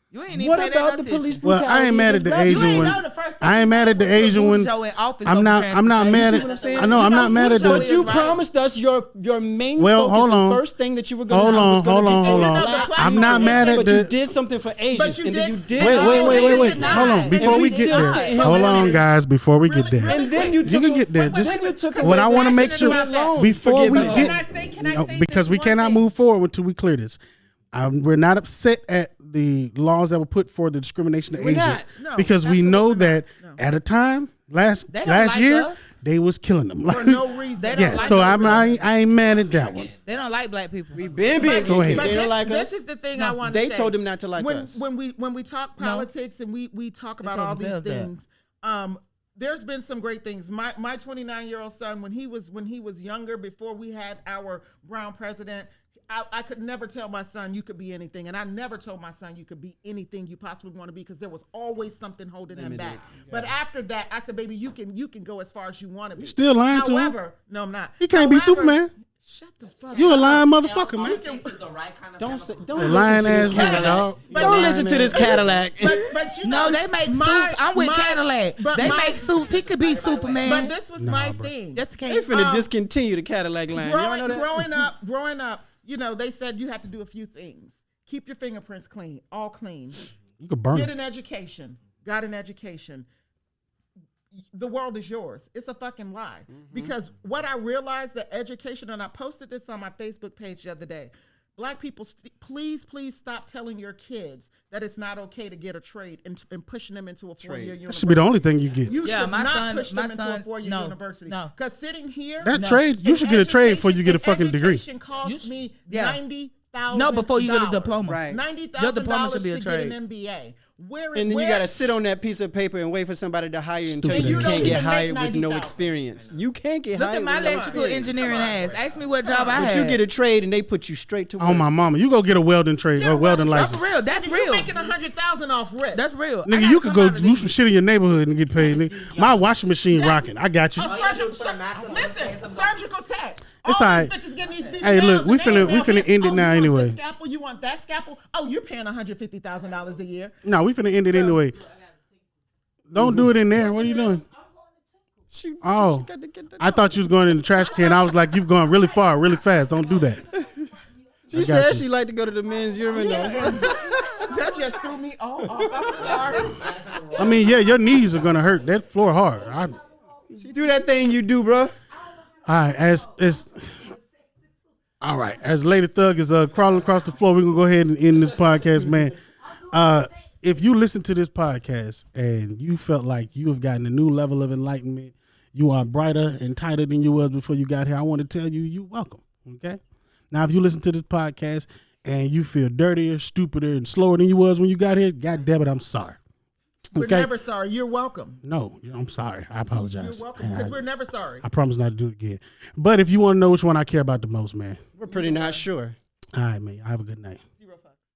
You ain't even What pay that about the attention. police Well, brutality? I ain't mad at against the black Asian people? one. know the first thing I ain't mad at the you Asian put one. Pujo in office I'm over not mad You see what I'm at. saying? I know I'm not mad at Pujo the. But you right. promised us your main Well, focus, hold on. the first thing that you were going to Hold do was on, going hold to on, be hold for on. black I'm people. not mad at But you the. did something for Asians, you and then did- you did. Wait, something wait, for wait, wait, Asians. wait. Hold on. Before And we we get still there, sitting here hold with on, it. guys. Before we get there, And then you you took can get there. But Just you took what I want to make passionate sure about that. before we Forgive me. get. Can I No, say because this we one cannot thing? move forward until we clear this. We're not upset at the laws that were put for the discrimination of We're Asians not. No, because we know that not. at a time last They don't like year us. they was killing them. For no reason. They don't Yeah, like so us. I ain't mad at that one. They don't like black people. We been big. Go ahead. But They this, don't like this us. is the thing I want to They say. told them not to like when, us. When we talk politics and we talk about told all these themselves that. things, there's been some great things. My 29-year-old son, when he was younger, before we had our brown president, I could never tell my son you could be anything, and I never told my son you could be anything you possibly want to be because there was always something holding him back. But after that, I said, baby, you can go as far as you want to be. You still lying to him? However, no, I'm not. He can't be However, Superman. Shut the fuck You a up. lying motherfucker, man. Don't A lying listen to ass this nigga, Cadillac. dog. Don't listen to this Cadillac. But you No, know, they make my- suits. I'm with my- Cadillac. but They my- make suits. He could be Superman. But this was my thing. Just They can't. finna discontinue the Cadillac line. Y'all know that? Growing up, you know, they said you had to do a few things. Keep your fingerprints clean, all clean. You could burn Get it. an education. Got an education. The world is yours. It's a fucking lie. Because what I realized that education, and I posted this on my Facebook page the other day. Black people, please stop telling your kids that it's not okay to get a trade and pushing them into a four-year university. That should be the only thing you get. You Yeah, should my not son- push my them into a son- four-year no, university. no. Because sitting here, That trade, you should get a trade before you get a fucking degree. Education cost me yeah. $90,000. No, before you get a diploma. Right. $90,000 Your diploma should be a to trade. get an MBA. And then you got to sit on that piece of paper and wait for somebody to hire you until Stupid you ass. can't You get don't hired even with make no 90,000. experience. You can't get Look hired at my with no electrical experience. engineering ass. Ask me what job I But had. you get a trade and they put you straight to work. Oh my mama, you go get a welding trade or welding That's license. real. That's You're real. making 100,000 off rip. That's real. I Nigga, gotta you could come go out of do this. some shit in your neighborhood and get paid. Nigga. My washing machine rocking. I got you. Listen, surgical tech. All It's these all right. bitches getting these Hey, look, BBLs we and they finna ain't end it oh, now you anyway. Want this scalpel? You want that scalpel? Oh, you're paying $150,000 a year. No, we finna end it anyway. Don't do it in there. What are you doing? Oh, I thought you was going in the trash can. I was like, you've gone really far, really fast. Don't do that. She said she liked to go to the men's urinal. That just threw me all off. I'm sorry. I mean, yeah, your knees are gonna hurt. That floor hard. Do that thing you do, bro. All right, all right. As Lady Thug is crawling across the floor, we're gonna go ahead and end this podcast, man. If you listen to this podcast and you felt like you have gotten a new level of enlightenment, you are brighter and tighter than you was before you got here, I want to tell you, you're welcome. Okay. Now, if you listen to this podcast and you feel dirtier, stupider, and slower than you was when you got here, God damn it, I'm sorry. We're Okay? never sorry. You're welcome. No, I'm sorry. I apologize. You're welcome because we're never sorry. I promise not to do it again. But if you want to know which one I care about the most, man, We're pretty not sure. all right, man. Have a good night.